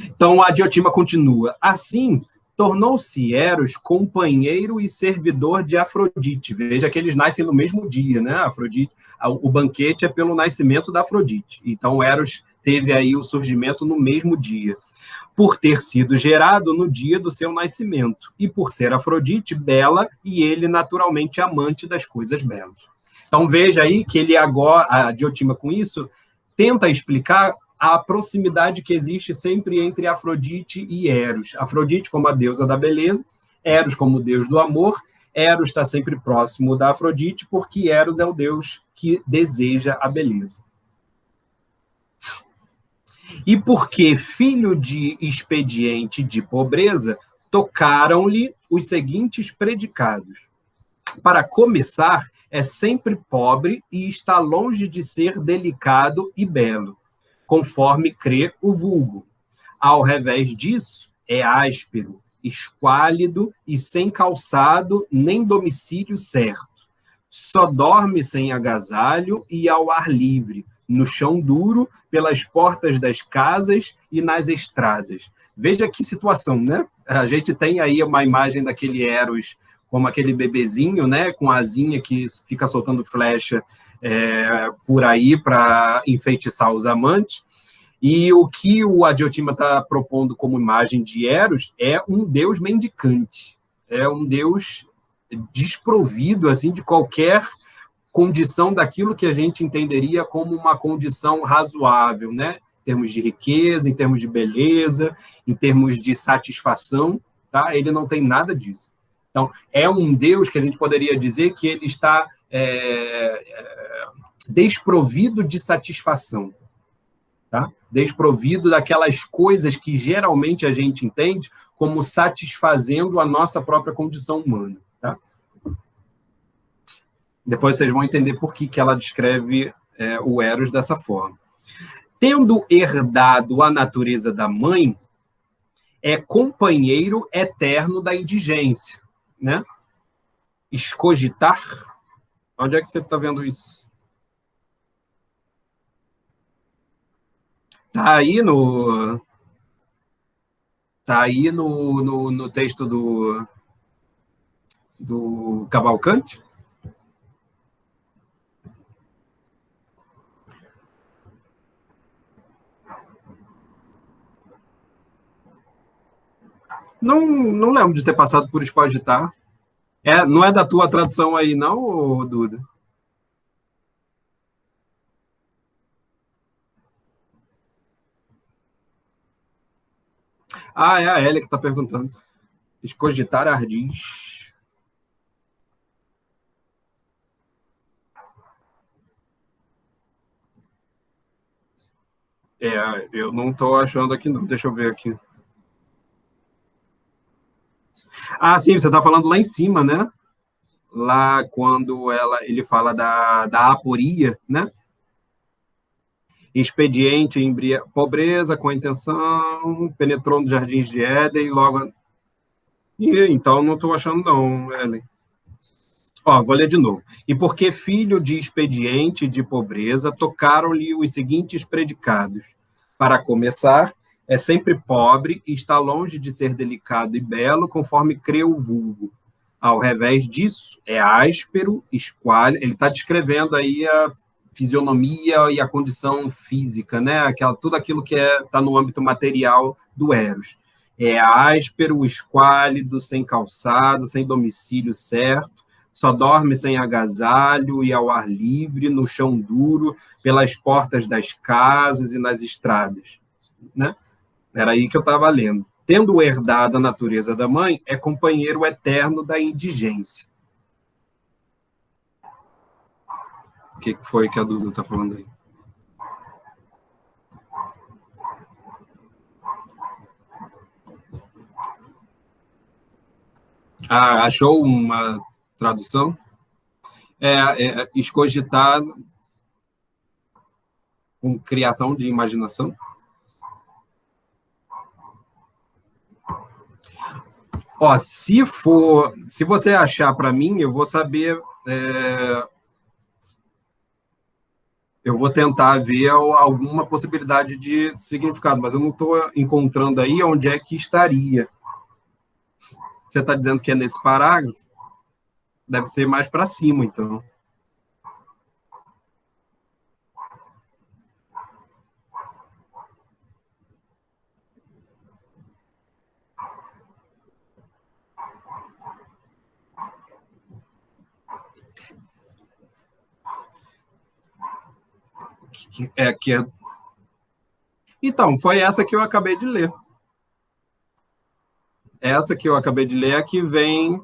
Então, a Diotima continua. Assim, tornou-se Eros companheiro e servidor de Afrodite. Veja que eles nascem no mesmo dia, né? Afrodite, o banquete é pelo nascimento da Afrodite. Então, Eros teve aí o surgimento no mesmo dia, por ter sido gerado no dia do seu nascimento, e por ser Afrodite bela, e ele naturalmente amante das coisas belas. Então veja aí que ele agora, a Diotima com isso, tenta explicar a proximidade que existe sempre entre Afrodite e Eros. Afrodite como a deusa da beleza, Eros como o deus do amor, Eros está sempre próximo da Afrodite, porque Eros é o deus que deseja a beleza. E porque filho de expediente de pobreza, tocaram-lhe os seguintes predicados. Para começar, é sempre pobre e está longe de ser delicado e belo, conforme crê o vulgo. Ao revés disso, é áspero, esquálido e sem calçado nem domicílio certo. Só dorme sem agasalho e ao ar livre, no chão duro, pelas portas das casas e nas estradas. Veja que situação, né? A gente tem aí uma imagem daquele Eros como aquele bebezinho, né, com asinha que fica soltando flecha por aí para enfeitiçar os amantes. E o que o Adiotima está propondo como imagem de Eros é um deus mendicante, é um deus desprovido assim, de qualquer condição daquilo que a gente entenderia como uma condição razoável, né? Em termos de riqueza, em termos de beleza, em termos de satisfação, tá? Ele não tem nada disso. Então, é um Deus que a gente poderia dizer que ele está desprovido de satisfação, tá? Desprovido daquelas coisas que geralmente a gente entende como satisfazendo a nossa própria condição humana, tá? Depois vocês vão entender por que ela descreve o Eros dessa forma. Tendo herdado a natureza da mãe, é companheiro eterno da indigência, né? Escogitar. Onde é que você está vendo isso? Está aí no texto do Cavalcante? Não lembro de ter passado por escogitar. Não é da tua tradução aí, não, Duda? Ah, é a Elia que está perguntando. Escogitar ardis. Eu não estou achando aqui, não. Deixa eu ver aqui. Ah, sim, você está falando lá em cima, né? Lá quando ele fala da aporia, né? Expediente, pobreza com a intenção, penetrou nos jardins de Éden e logo... Então, não estou achando não, Ellen. Vou ler de novo. E porque filho de expediente de pobreza, tocaram-lhe os seguintes predicados. Para começar, é sempre pobre e está longe de ser delicado e belo, conforme crê o vulgo. Ao revés disso, é áspero, esquálido. Ele está descrevendo aí a fisionomia e a condição física, né? Tudo aquilo que está no âmbito material do Eros. É áspero, esquálido, sem calçado, sem domicílio certo, só dorme sem agasalho e ao ar livre, no chão duro, pelas portas das casas e nas estradas, né? Era aí que eu estava lendo. Tendo herdado a natureza da mãe, é companheiro eterno da indigência. O que foi que a Duda está falando aí? Achou uma tradução? Escogitar com criação de imaginação. Se você achar para mim, eu vou saber, eu vou tentar ver alguma possibilidade de significado, mas eu não estou encontrando aí onde é que estaria. Você está dizendo que é nesse parágrafo? Deve ser mais para cima, então. Então, foi essa que eu acabei de ler. Essa que eu acabei de ler é que vem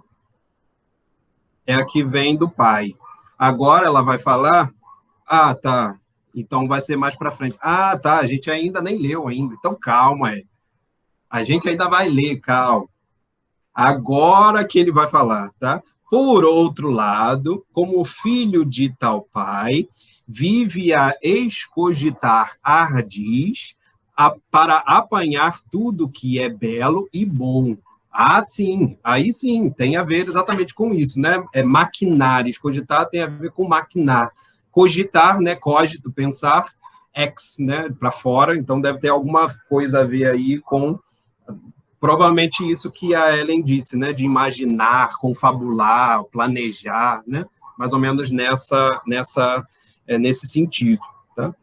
é a que vem do pai. Agora ela vai falar, ah, tá, então vai ser mais para frente. Ah, tá, a gente ainda nem leu ainda, então calma, a gente ainda vai ler, calma. Agora que ele vai falar, tá? Por outro lado, como filho de tal pai, vive a escogitar ardis para apanhar tudo que é belo e bom. Ah, sim, aí sim, tem a ver exatamente com isso, né? É maquinar, escogitar tem a ver com maquinar. Cogitar, né? Cogito, pensar, ex, né? Para fora, então deve ter alguma coisa a ver aí com provavelmente isso que a Ellen disse, né? De imaginar, confabular, planejar, né? Mais ou menos nesse sentido, tá?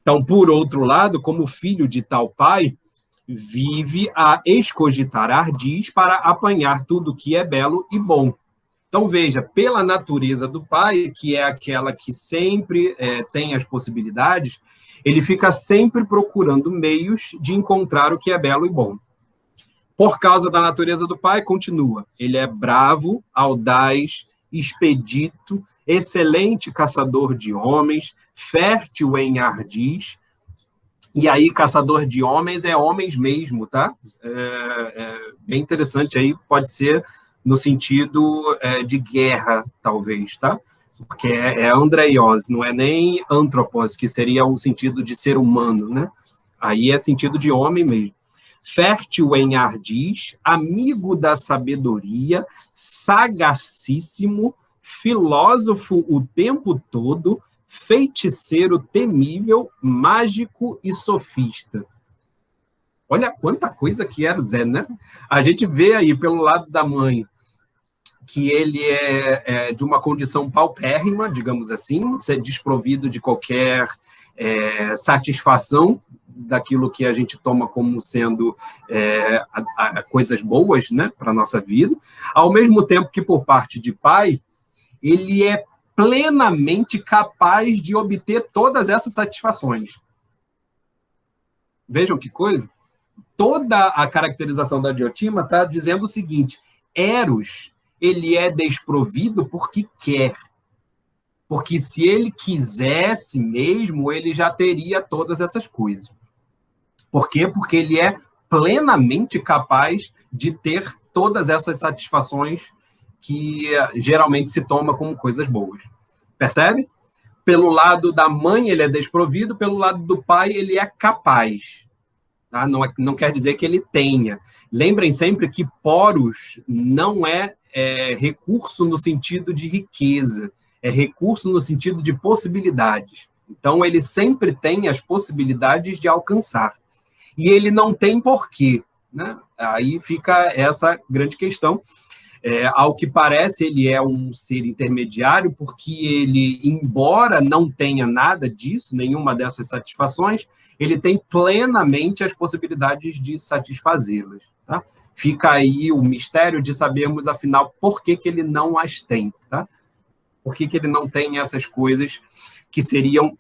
Então, por outro lado, como filho de tal pai, vive a escogitar ardis para apanhar tudo que é belo e bom. Então, veja, pela natureza do pai, que é aquela que sempre tem as possibilidades, ele fica sempre procurando meios de encontrar o que é belo e bom. Por causa da natureza do pai, continua. Ele é bravo, audaz, expedito, excelente caçador de homens, fértil em ardis. E aí, caçador de homens é homens mesmo, tá? É bem interessante aí, pode ser no sentido de guerra, talvez, tá? Porque é andreios, não é nem antropos, que seria o sentido de ser humano, né? Aí é sentido de homem mesmo. Fértil em ardis, amigo da sabedoria, sagacíssimo, filósofo o tempo todo, feiticeiro temível, mágico e sofista. Olha quanta coisa que era Zé, né? A gente vê aí pelo lado da mãe que ele é de uma condição paupérrima, digamos assim, ser desprovido de qualquer satisfação daquilo que a gente toma como sendo coisas boas, né, para a nossa vida, ao mesmo tempo que, por parte de pai, ele é plenamente capaz de obter todas essas satisfações. Vejam que coisa. Toda a caracterização da Diotima está dizendo o seguinte: Eros, ele é desprovido porque quer. Porque se ele quisesse mesmo, ele já teria todas essas coisas. Por quê? Porque ele é plenamente capaz de ter todas essas satisfações que geralmente se toma como coisas boas. Percebe? Pelo lado da mãe, ele é desprovido, pelo lado do pai, ele é capaz. Tá? Não quer dizer que ele tenha. Lembrem sempre que poros não é recurso no sentido de riqueza, é recurso no sentido de possibilidades. Então, ele sempre tem as possibilidades de alcançar. E ele não tem porquê, né? Aí fica essa grande questão. Ao que parece, ele é um ser intermediário, porque ele, embora não tenha nada disso, nenhuma dessas satisfações, ele tem plenamente as possibilidades de satisfazê-las. Tá? Fica aí o mistério de sabermos, afinal, por que ele não as tem. Tá? Por que ele não tem essas coisas que seriam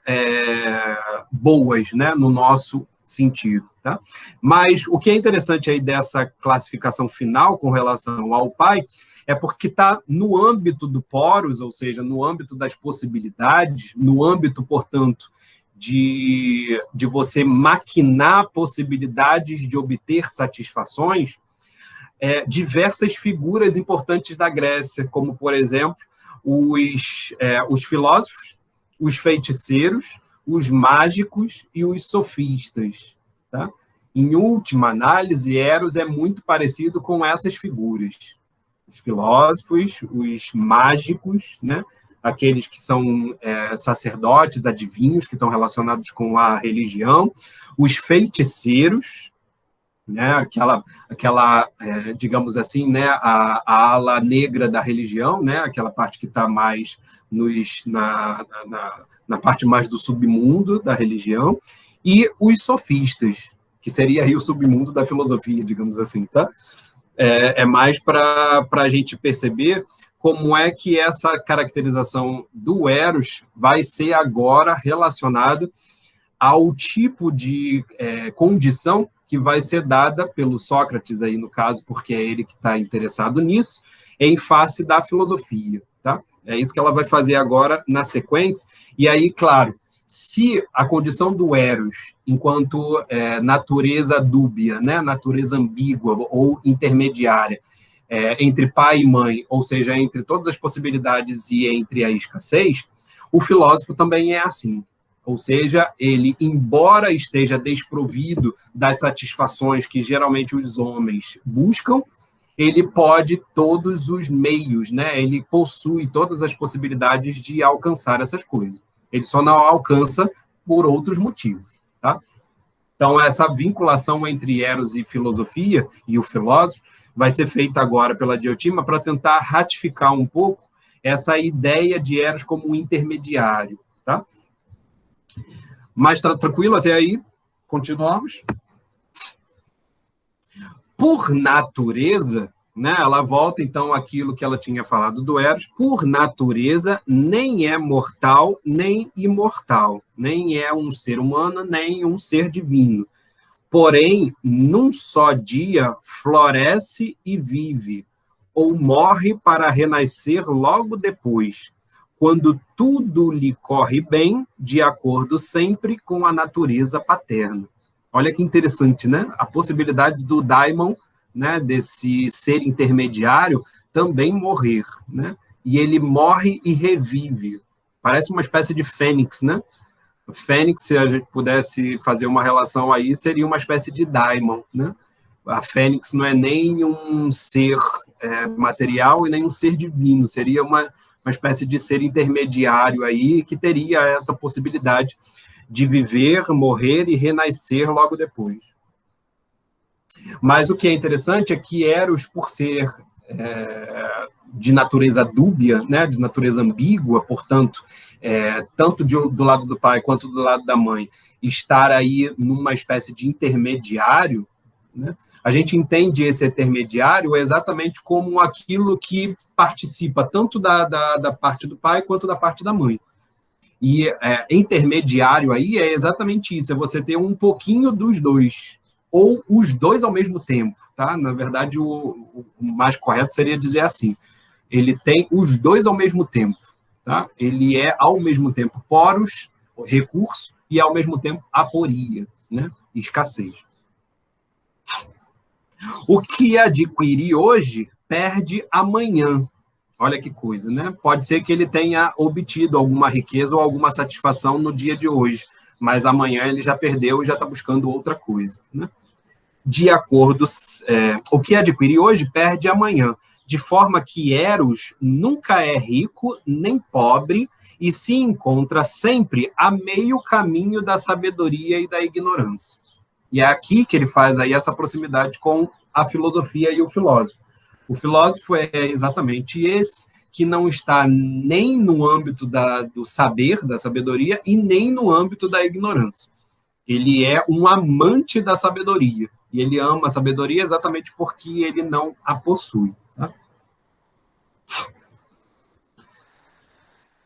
boas, né, no nosso sentido. Tá? Mas o que é interessante aí dessa classificação final com relação ao pai é porque está no âmbito do poros, ou seja, no âmbito das possibilidades, no âmbito, portanto, de você maquinar possibilidades de obter satisfações, diversas figuras importantes da Grécia, como, por exemplo, os filósofos, os feiticeiros, os mágicos e os sofistas. Tá? Em última análise, Eros é muito parecido com essas figuras. Os filósofos, os mágicos, né? Aqueles que são sacerdotes, adivinhos, que estão relacionados com a religião, os feiticeiros, né? aquela digamos assim, né? a ala negra da religião, né? Aquela parte que está mais na parte mais do submundo da religião, e os sofistas, que seria aí o submundo da filosofia, digamos assim, tá? Mais para a gente perceber como é que essa caracterização do Eros vai ser agora relacionado ao tipo de condição que vai ser dada pelo Sócrates aí, no caso, porque é ele que está interessado nisso, em face da filosofia, tá? É isso que ela vai fazer agora na sequência. E aí, claro, se a condição do Eros, enquanto natureza dúbia, né, natureza ambígua ou intermediária, entre pai e mãe, ou seja, entre todas as possibilidades e entre a escassez, o filósofo também é assim. Ou seja, ele, embora esteja desprovido das satisfações que geralmente os homens buscam, ele pode todos os meios, né? Ele possui todas as possibilidades de alcançar essas coisas. Ele só não alcança por outros motivos, tá? Então, essa vinculação entre Eros e filosofia, e o filósofo, vai ser feita agora pela Diotima para tentar ratificar um pouco essa ideia de Eros como um intermediário, tá? Mas tranquilo até aí? Continuamos? Por natureza, né, ela volta então àquilo que ela tinha falado do Eros, por natureza nem é mortal nem imortal, nem é um ser humano nem um ser divino. Porém, num só dia floresce e vive, ou morre para renascer logo depois, quando tudo lhe corre bem, de acordo sempre com a natureza paterna. Olha que interessante, né? A possibilidade do daimon, né, desse ser intermediário, também morrer, né? E ele morre e revive. Parece uma espécie de fênix, né? O fênix, se a gente pudesse fazer uma relação aí, seria uma espécie de daimon, né? A fênix não é nem um ser material e nem um ser divino, seria uma espécie de ser intermediário aí que teria essa possibilidade de viver, morrer e renascer logo depois. Mas o que é interessante é que Eros, por ser de natureza dúbia, né, de natureza ambígua, portanto, tanto do lado do pai quanto do lado da mãe, estar aí numa espécie de intermediário, né, a gente entende esse intermediário exatamente como aquilo que participa tanto da parte do pai quanto da parte da mãe. E intermediário aí é exatamente isso, é você ter um pouquinho dos dois, ou os dois ao mesmo tempo, tá? Na verdade, o mais correto seria dizer assim, ele tem os dois ao mesmo tempo, tá? Ele é, ao mesmo tempo, poros, recurso, e, ao mesmo tempo, aporia, né? Escassez. O que adquirir hoje, perde amanhã. Olha que coisa, né? Pode ser que ele tenha obtido alguma riqueza ou alguma satisfação no dia de hoje, mas amanhã ele já perdeu e já está buscando outra coisa, né? De acordo, o que adquire hoje, perde amanhã, de forma que Eros nunca é rico nem pobre e se encontra sempre a meio caminho da sabedoria e da ignorância. E é aqui que ele faz aí essa proximidade com a filosofia e o filósofo. O filósofo é exatamente esse, que não está nem no âmbito do saber, da sabedoria, e nem no âmbito da ignorância. Ele é um amante da sabedoria. E ele ama a sabedoria exatamente porque ele não a possui. Tá?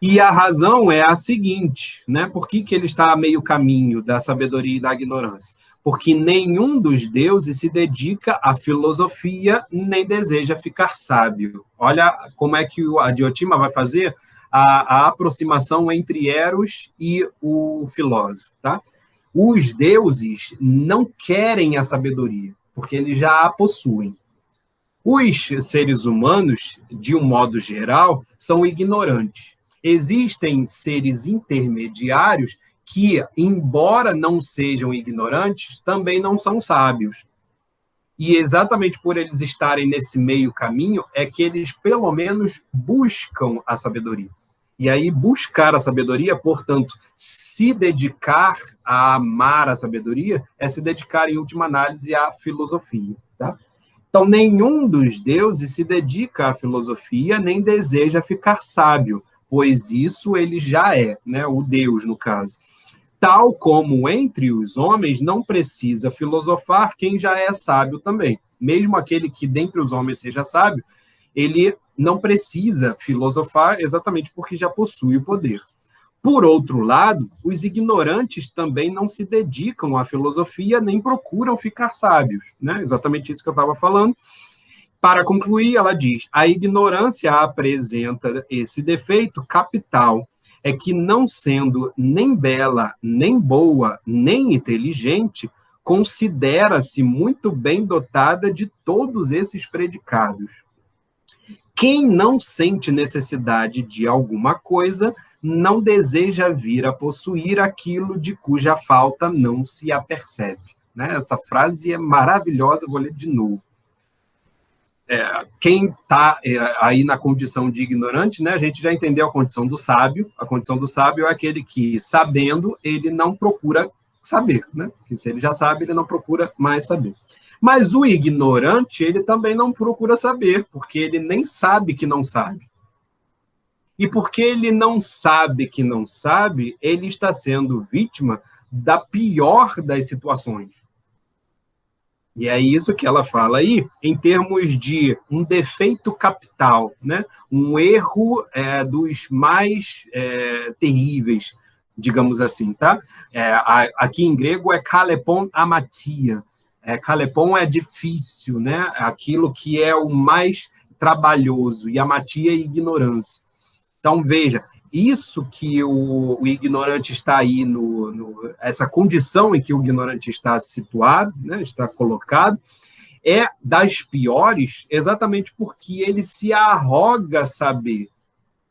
E a razão é a seguinte, né? Por que ele está a meio caminho da sabedoria e da ignorância? Porque nenhum dos deuses se dedica à filosofia nem deseja ficar sábio. Olha como é que a Diotima vai fazer a aproximação entre Eros e o filósofo, tá? Os deuses não querem a sabedoria, porque eles já a possuem. Os seres humanos, de um modo geral, são ignorantes. Existem seres intermediários que, embora não sejam ignorantes, também não são sábios. E exatamente por eles estarem nesse meio caminho, é que eles, pelo menos, buscam a sabedoria. E aí, buscar a sabedoria, portanto, se dedicar a amar a sabedoria, é se dedicar, em última análise, à filosofia. Tá? Então, nenhum dos deuses se dedica à filosofia, nem deseja ficar sábio, pois isso ele já é, né? O Deus, no caso. Tal como entre os homens não precisa filosofar quem já é sábio também. Mesmo aquele que dentre os homens seja sábio, ele não precisa filosofar exatamente porque já possui o poder. Por outro lado, os ignorantes também não se dedicam à filosofia nem procuram ficar sábios, né? Exatamente isso que eu estava falando. Para concluir, ela diz: a ignorância apresenta esse defeito capital, é que, não sendo nem bela, nem boa, nem inteligente, considera-se muito bem dotada de todos esses predicados. Quem não sente necessidade de alguma coisa, não deseja vir a possuir aquilo de cuja falta não se apercebe. Né? Essa frase é maravilhosa, vou ler de novo. Quem está aí na condição de ignorante, né, a gente já entendeu a condição do sábio. A condição do sábio é aquele que, sabendo, ele não procura saber. Né? Porque se ele já sabe, ele não procura mais saber. Mas o ignorante, ele também não procura saber, porque ele nem sabe que não sabe. E porque ele não sabe que não sabe, ele está sendo vítima da pior das situações. E é isso que ela fala aí, em termos de um defeito capital, né? Um erro dos mais terríveis, digamos assim, tá? Aqui em grego é kalepon amatia. Kalepon é difícil, né? Aquilo que é o mais trabalhoso, e amatia é ignorância. Então, veja, isso que o ignorante está aí, essa condição em que o ignorante está situado, né, está colocado, é das piores, exatamente porque ele se arroga saber.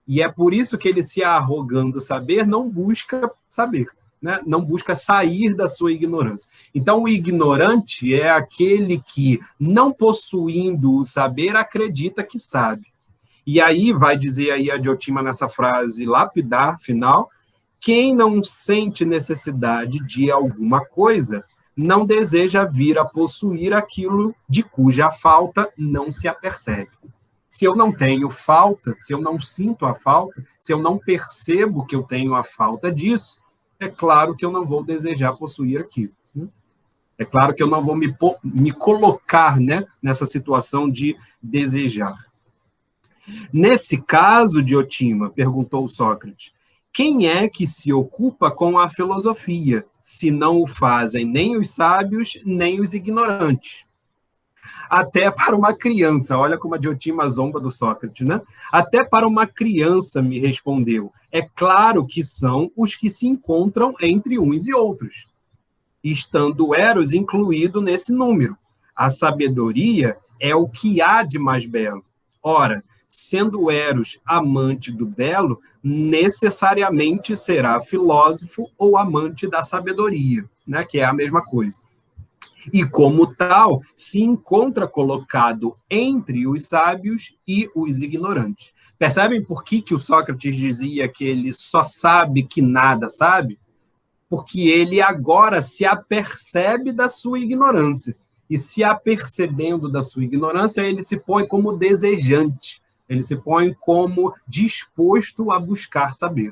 E é por isso que ele, se arrogando saber, não busca saber, né, não busca sair da sua ignorância. Então, o ignorante é aquele que, não possuindo o saber, acredita que sabe. E aí, vai dizer aí a Diotima nessa frase lapidar, final: quem não sente necessidade de alguma coisa, não deseja vir a possuir aquilo de cuja falta não se apercebe. Se eu não tenho falta, se eu não sinto a falta, se eu não percebo que eu tenho a falta disso, é claro que eu não vou desejar possuir aquilo. É claro que eu não vou me colocar, né, nessa situação de desejar. Nesse caso, Diotima, perguntou Sócrates, quem é que se ocupa com a filosofia, se não o fazem nem os sábios, nem os ignorantes? Até para uma criança, olha como a Diotima zomba do Sócrates, né? Até para uma criança, me respondeu, é claro que são os que se encontram entre uns e outros, estando Eros incluído nesse número. A sabedoria é o que há de mais belo. Ora, sendo Eros amante do belo, necessariamente será filósofo ou amante da sabedoria, né? Que é a mesma coisa. E, como tal, se encontra colocado entre os sábios e os ignorantes. Percebem por que o Sócrates dizia que ele só sabe que nada sabe? Porque ele agora se apercebe da sua ignorância. E, se apercebendo da sua ignorância, ele se põe como desejante. Ele se põe como disposto a buscar saber.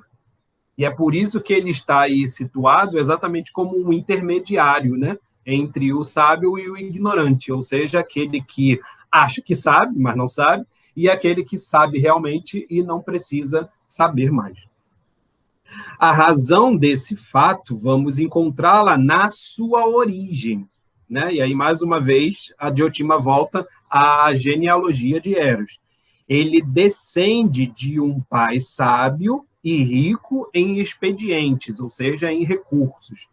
E é por isso que ele está aí situado exatamente como um intermediário, né, entre o sábio e o ignorante, ou seja, aquele que acha que sabe, mas não sabe, e aquele que sabe realmente e não precisa saber mais. A razão desse fato, vamos encontrá-la na sua origem, né? E aí, mais uma vez, a Diotima volta à genealogia de Eros. Ele descende de um pai sábio e rico em expedientes, ou seja, em recursos,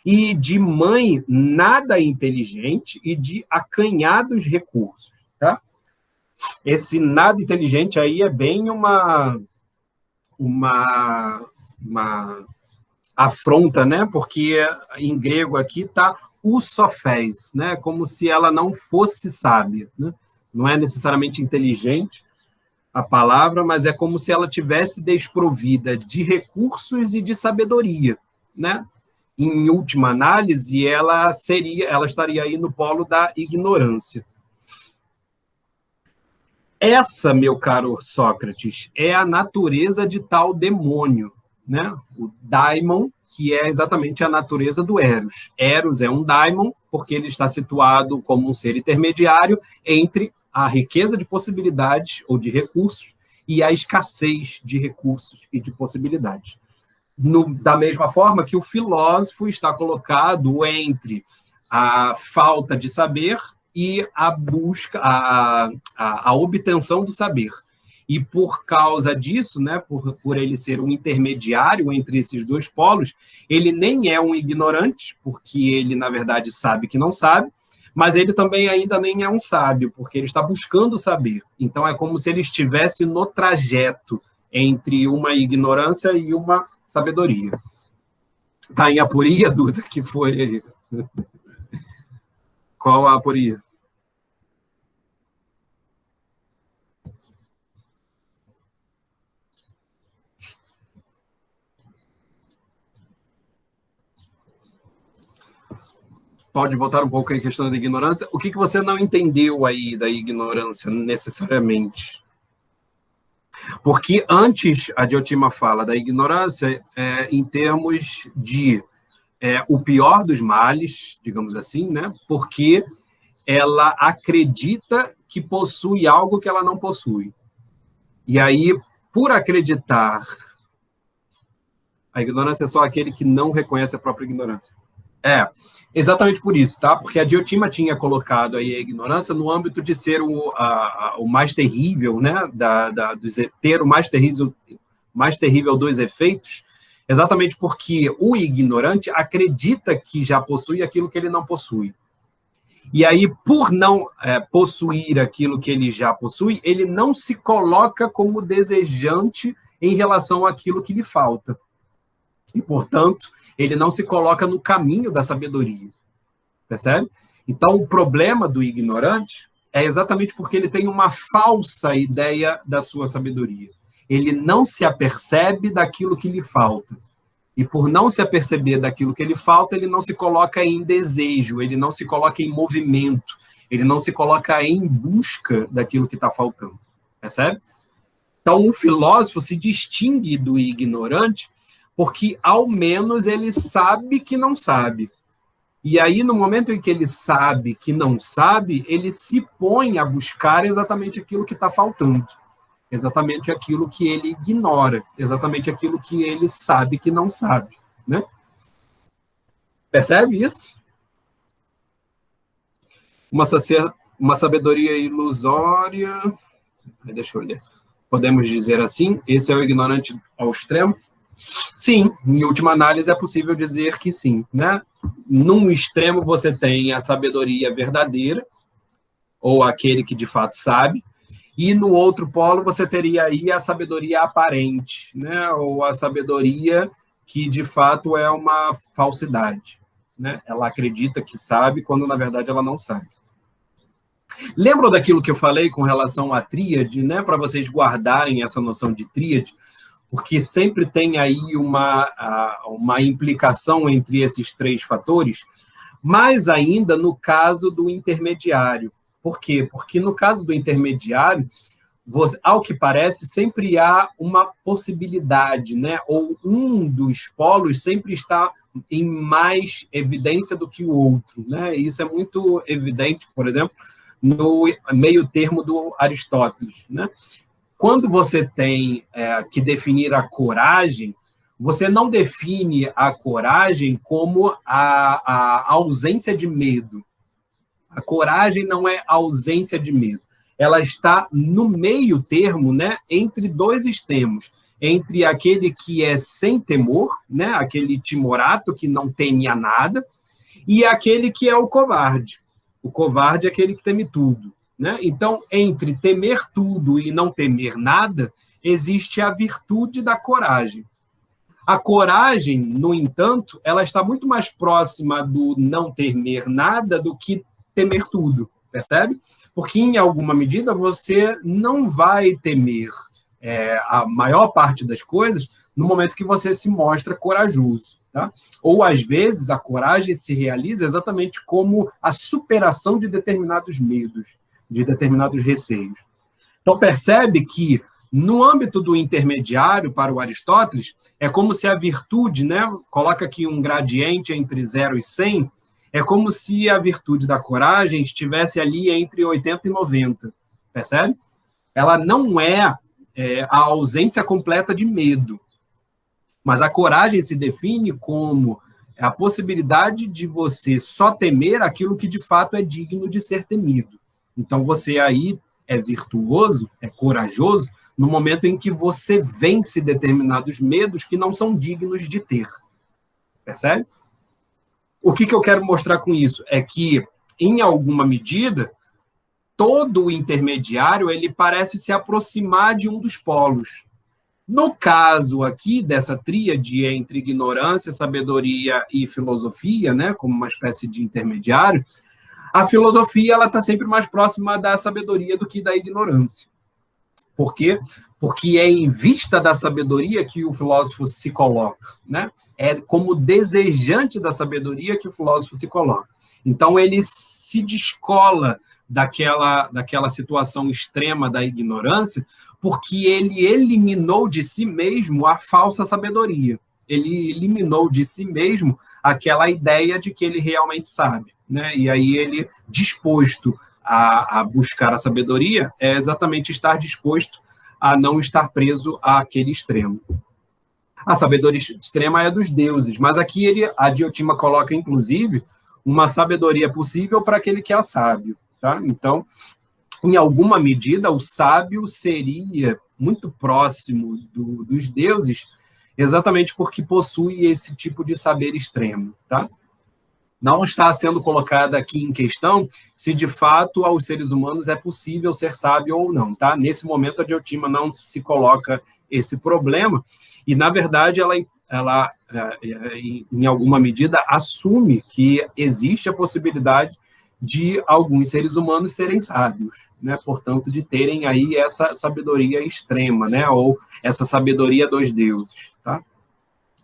e de mãe nada inteligente e de acanhados recursos. Tá? Esse nada inteligente aí é bem uma afronta, né? Porque em grego aqui está o sofés, né? Como se ela não fosse sábia, né? Não é necessariamente inteligente a palavra, mas é como se ela tivesse desprovida de recursos e de sabedoria, né? Em última análise, ela estaria aí no polo da ignorância. Essa, meu caro Sócrates, é a natureza de tal demônio, né? O daimon, que é exatamente a natureza do Eros. Eros é um daimon, porque ele está situado como um ser intermediário entre a riqueza de possibilidades ou de recursos e a escassez de recursos e de possibilidades. Da mesma forma que o filósofo está colocado entre a falta de saber e a busca, a obtenção do saber. E por causa disso, né, por ele ser um intermediário entre esses dois polos, ele nem é um ignorante, porque ele, na verdade, sabe que não sabe, mas ele também ainda nem é um sábio, porque ele está buscando saber. Então, é como se ele estivesse no trajeto entre uma ignorância e uma sabedoria. Está em aporia, Duda, que foi... Qual a aporia? Pode voltar um pouco aí a questão da ignorância. O que você não entendeu aí da ignorância, necessariamente? Porque antes, a Diotima fala da ignorância em termos de o pior dos males, digamos assim, né? Porque ela acredita que possui algo que ela não possui. E aí, por acreditar, a ignorância é só aquele que não reconhece a própria ignorância. Exatamente por isso, tá? Porque a Diotima tinha colocado aí a ignorância no âmbito de ser o mais terrível, né? Ter o mais terrível dos efeitos, exatamente porque o ignorante acredita que já possui aquilo que ele não possui. E aí, por não possuir aquilo que ele já possui, ele não se coloca como desejante em relação àquilo que lhe falta. E, portanto, ele não se coloca no caminho da sabedoria. Percebe? Então, o problema do ignorante é exatamente porque ele tem uma falsa ideia da sua sabedoria. Ele não se apercebe daquilo que lhe falta. E por não se aperceber daquilo que lhe falta, ele não se coloca em desejo, ele não se coloca em movimento, ele não se coloca em busca daquilo que está faltando. Percebe? Então, o filósofo se distingue do ignorante porque, ao menos, ele sabe que não sabe. E aí, no momento em que ele sabe que não sabe, ele se põe a buscar exatamente aquilo que está faltando. Exatamente aquilo que ele ignora. Exatamente aquilo que ele sabe que não sabe. Né? Percebe isso? Uma sabedoria ilusória... Deixa eu ler. Podemos dizer assim? Esse é o ignorante ao extremo? Sim, em última análise é possível dizer que sim, né? Num extremo você tem a sabedoria verdadeira, ou aquele que de fato sabe, e no outro polo você teria aí a sabedoria aparente, né? Ou a sabedoria que de fato é uma falsidade, né? Ela acredita que sabe, quando na verdade ela não sabe. Lembram daquilo que eu falei com relação à tríade, né? Para vocês guardarem essa noção de tríade, porque sempre tem aí uma implicação entre esses três fatores, mais ainda no caso do intermediário. Por quê? Porque no caso do intermediário, ao que parece, sempre há uma possibilidade, né? Ou um dos polos sempre está em mais evidência do que o outro, né? Isso é muito evidente, por exemplo, no meio termo do Aristóteles, né? Quando você tem que definir a coragem, você não define a coragem como a ausência de medo. A coragem não é ausência de medo. Ela está no meio termo, né, entre dois extremos. Entre aquele que é sem temor, né, aquele timorato que não teme a nada, e aquele que é o covarde. O covarde é aquele que teme tudo. Né? Então, entre temer tudo e não temer nada, existe a virtude da coragem. A coragem, no entanto, ela está muito mais próxima do não temer nada do que temer tudo, percebe? Porque, em alguma medida, você não vai temer a maior parte das coisas no momento que você se mostra corajoso. Tá? Ou, às vezes, a coragem se realiza exatamente como a superação de determinados medos, de determinados receios. Então, percebe que, no âmbito do intermediário, para o Aristóteles, é como se a virtude, né, coloca aqui um gradiente entre 0 e 100, é como se a virtude da coragem estivesse ali entre 80 e 90, percebe? Ela não é a ausência completa de medo, mas a coragem se define como É a possibilidade de você só temer aquilo que de fato é digno de ser temido. Então, você aí é virtuoso, é corajoso, no momento em que você vence determinados medos que não são dignos de ter. Percebe? O que eu quero mostrar com isso? É que, em alguma medida, todo intermediário ele parece se aproximar de um dos polos. No caso aqui, dessa tríade entre ignorância, sabedoria e filosofia, né, como uma espécie de intermediário, a filosofia está sempre mais próxima da sabedoria do que da ignorância. Por quê? Porque é em vista da sabedoria que o filósofo se coloca, né? É como desejante da sabedoria que o filósofo se coloca. Então, ele se descola daquela situação extrema da ignorância, porque ele eliminou de si mesmo a falsa sabedoria. Ele eliminou de si mesmo aquela ideia de que ele realmente sabe, né? E aí ele, disposto a buscar a sabedoria, é exatamente estar disposto a não estar preso àquele extremo. A sabedoria extrema é dos deuses, mas aqui a Diotima coloca, inclusive, uma sabedoria possível para aquele que é sábio. Tá? Então, em alguma medida, o sábio seria muito próximo dos deuses, exatamente porque possui esse tipo de saber extremo. Tá? Não está sendo colocada aqui em questão se, de fato, aos seres humanos é possível ser sábio ou não. Tá? Nesse momento, a Diotima não se coloca esse problema, e, na verdade, ela em alguma medida, assume que existe a possibilidade de alguns seres humanos serem sábios, né? Portanto, de terem aí essa sabedoria extrema, né? Ou essa sabedoria dos deuses, tá?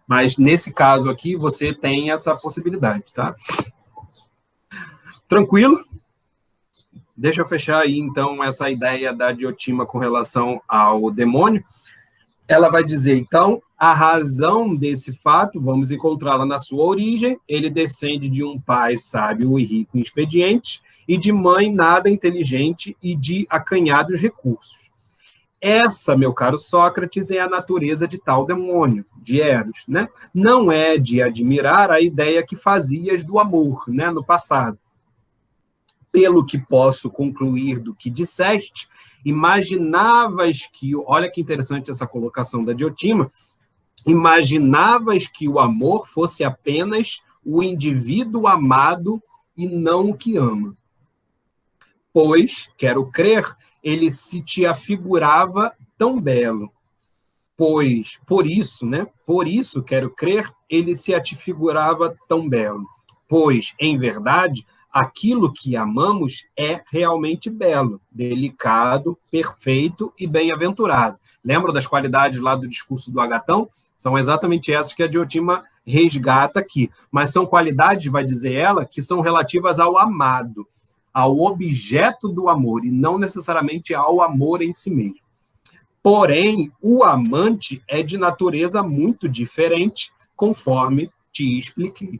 Mas, nesse caso aqui, você tem essa possibilidade, tá? Tranquilo? Deixa eu fechar aí, então, essa ideia da Diotima com relação ao demônio. Ela vai dizer, então, a razão desse fato, vamos encontrá-la na sua origem, ele descende de um pai sábio e rico em expedientes, e de mãe nada inteligente e de acanhados recursos. Essa, meu caro Sócrates, é a natureza de tal demônio, de Eros, né? Não é de admirar a ideia que fazias do amor, né, no passado. Pelo que posso concluir do que disseste, imaginavas que, olha que interessante essa colocação da Diotima, imaginavas que o amor fosse apenas o indivíduo amado e não o que ama. Pois, quero crer, ele se te afigurava tão belo. Pois, por isso, quero crer, ele se te figurava tão belo. Pois, em verdade, aquilo que amamos é realmente belo, delicado, perfeito e bem-aventurado. Lembra das qualidades lá do discurso do Agatão? São exatamente essas que a Diotima resgata aqui. Mas são qualidades, vai dizer ela, que são relativas ao amado, ao objeto do amor, e não necessariamente ao amor em si mesmo. Porém, o amante é de natureza muito diferente, conforme te expliquei.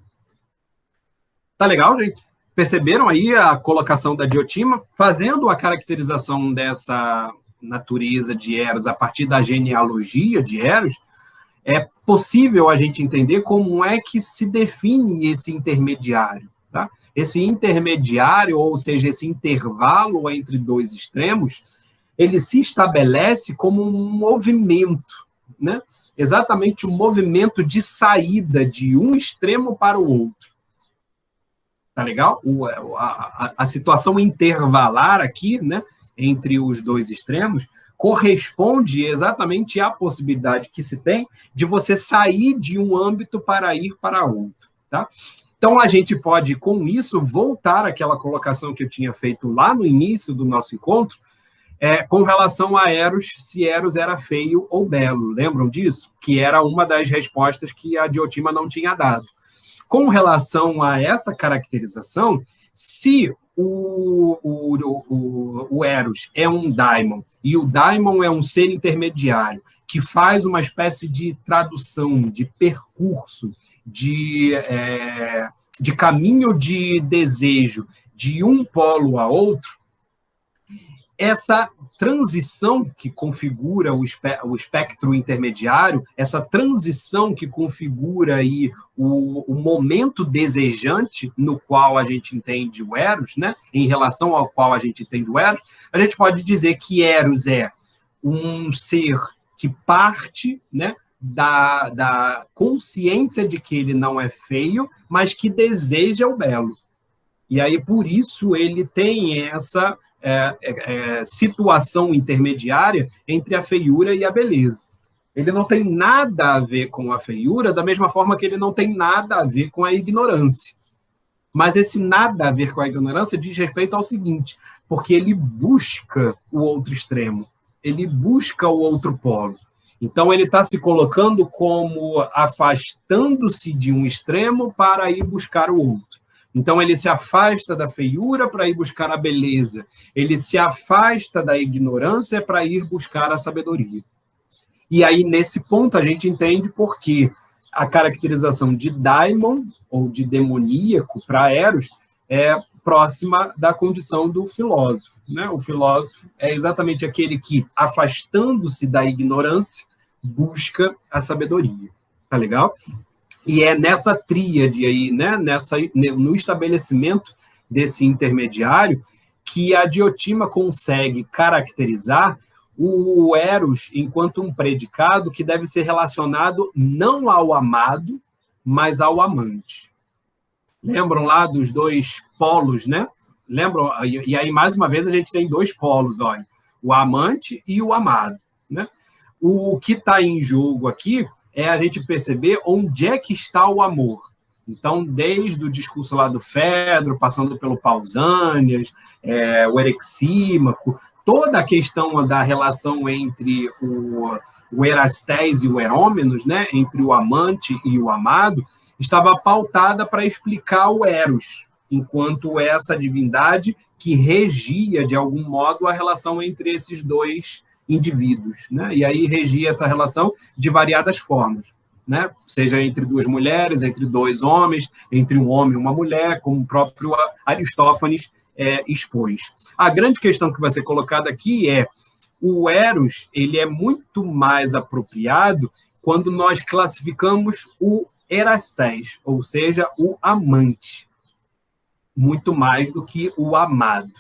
Tá legal, gente? Perceberam aí a colocação da Diotima, fazendo a caracterização dessa natureza de Eros a partir da genealogia de Eros? É possível a gente entender como é que se define esse intermediário. Tá? Esse intermediário, ou seja, esse intervalo entre dois extremos, ele se estabelece como um movimento, né? Exatamente um movimento de saída de um extremo para o outro. Tá legal? A situação intervalar aqui, né, entre os dois extremos, corresponde exatamente à possibilidade que se tem de você sair de um âmbito para ir para outro. Tá? Então, a gente pode, com isso, voltar àquela colocação que eu tinha feito lá no início do nosso encontro, com relação a Eros, se Eros era feio ou belo. Lembram disso? Que era uma das respostas que a Diotima não tinha dado. Com relação a essa caracterização, se o Eros é um daimon, e o daimon é um ser intermediário, que faz uma espécie de tradução, de percurso, de caminho de desejo de um polo a outro, essa transição que configura o espectro intermediário, essa transição que configura aí o momento desejante no qual a gente entende o Eros, né? Em relação ao qual a gente entende o Eros, a gente pode dizer que Eros é um ser que parte, né, da consciência de que ele não é feio, mas que deseja o belo. E aí, por isso, ele tem essa situação intermediária entre a feiura e a beleza. Ele não tem nada a ver com a feiura, da mesma forma que ele não tem nada a ver com a ignorância. Mas esse nada a ver com a ignorância diz respeito ao seguinte, porque ele busca o outro extremo, ele busca o outro polo. Então, ele está se colocando como afastando-se de um extremo para ir buscar o outro. Então, ele se afasta da feiura para ir buscar a beleza. Ele se afasta da ignorância para ir buscar a sabedoria. E aí, nesse ponto, a gente entende por que a caracterização de daimon, ou de demoníaco, para Eros, é próxima da condição do filósofo, né? O filósofo é exatamente aquele que, afastando-se da ignorância, busca a sabedoria. Tá legal? E é nessa tríade aí, né, no estabelecimento desse intermediário, que a Diotima consegue caracterizar o Eros enquanto um predicado que deve ser relacionado não ao amado, mas ao amante. Lembram lá dos dois polos, né? Lembram? E aí, mais uma vez, a gente tem dois polos, olha, o amante e o amado, né? O que está em jogo aqui é a gente perceber onde é que está o amor. Então, desde o discurso lá do Fedro, passando pelo Pausanias, o Erexímaco, toda a questão da relação entre o Erastés e o Herômenos, né, entre o amante e o amado, estava pautada para explicar o Eros, enquanto essa divindade que regia, de algum modo, a relação entre esses dois indivíduos, né? E aí regia essa relação de variadas formas, né? Seja entre duas mulheres, entre dois homens, entre um homem e uma mulher, como o próprio Aristófanes expôs. A grande questão que vai ser colocada aqui é o Eros, ele é muito mais apropriado quando nós classificamos o Erastés, ou seja, o amante, muito mais do que o amado.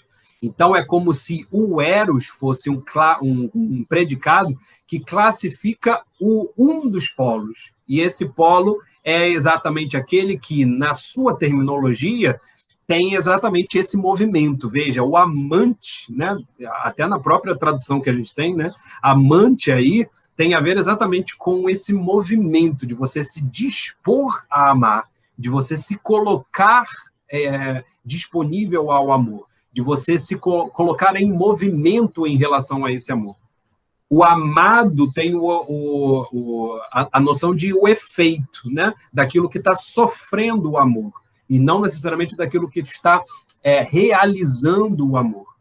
Então, é como se o Eros fosse um predicado que classifica um dos polos. E esse polo é exatamente aquele que, na sua terminologia, tem exatamente esse movimento. Veja, o amante, né? Até na própria tradução que a gente tem, né? Amante aí tem a ver exatamente com esse movimento de você se dispor a amar, de você se colocar disponível ao amor, de você se colocar em movimento em relação a esse amor. O amado tem a noção de o efeito, né? Daquilo que está sofrendo o amor, e não necessariamente daquilo que está realizando o amor.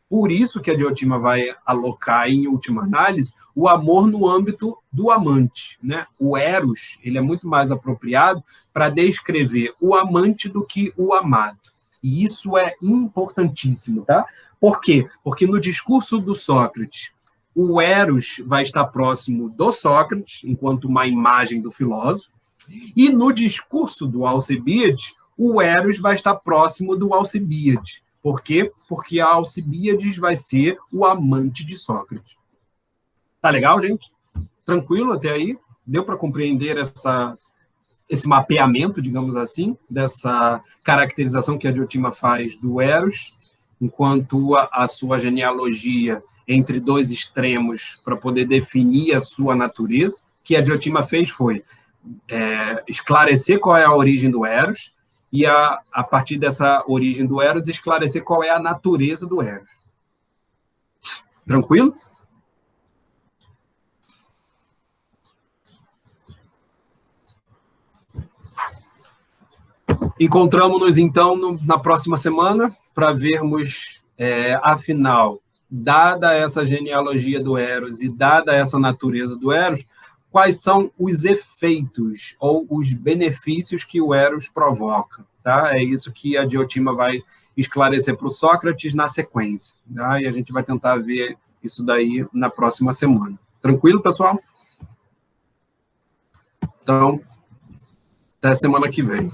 Por isso que a Diotima vai alocar, em última análise, o amor no âmbito do amante, né? O Eros, ele é muito mais apropriado para descrever o amante do que o amado. E isso é importantíssimo, tá? Por quê? Porque no discurso do Sócrates, o Eros vai estar próximo do Sócrates, enquanto uma imagem do filósofo, e no discurso do Alcibíades, o Eros vai estar próximo do Alcibíades. Por quê? Porque a Alcibíades vai ser o amante de Sócrates. Tá legal, gente? Tranquilo até aí? Deu para compreender esse mapeamento, digamos assim, dessa caracterização que a Diotima faz do Eros, enquanto a sua genealogia entre dois extremos para poder definir a sua natureza, que a Diotima fez foi esclarecer qual é a origem do Eros e, a partir dessa origem do Eros, esclarecer qual é a natureza do Eros. Tranquilo? Encontramos-nos, então, na próxima semana para vermos, afinal, dada essa genealogia do Eros e dada essa natureza do Eros, quais são os efeitos ou os benefícios que o Eros provoca. Tá? É isso que a Diotima vai esclarecer para o Sócrates na sequência. Tá? E a gente vai tentar ver isso daí na próxima semana. Tranquilo, pessoal? Então, até semana que vem.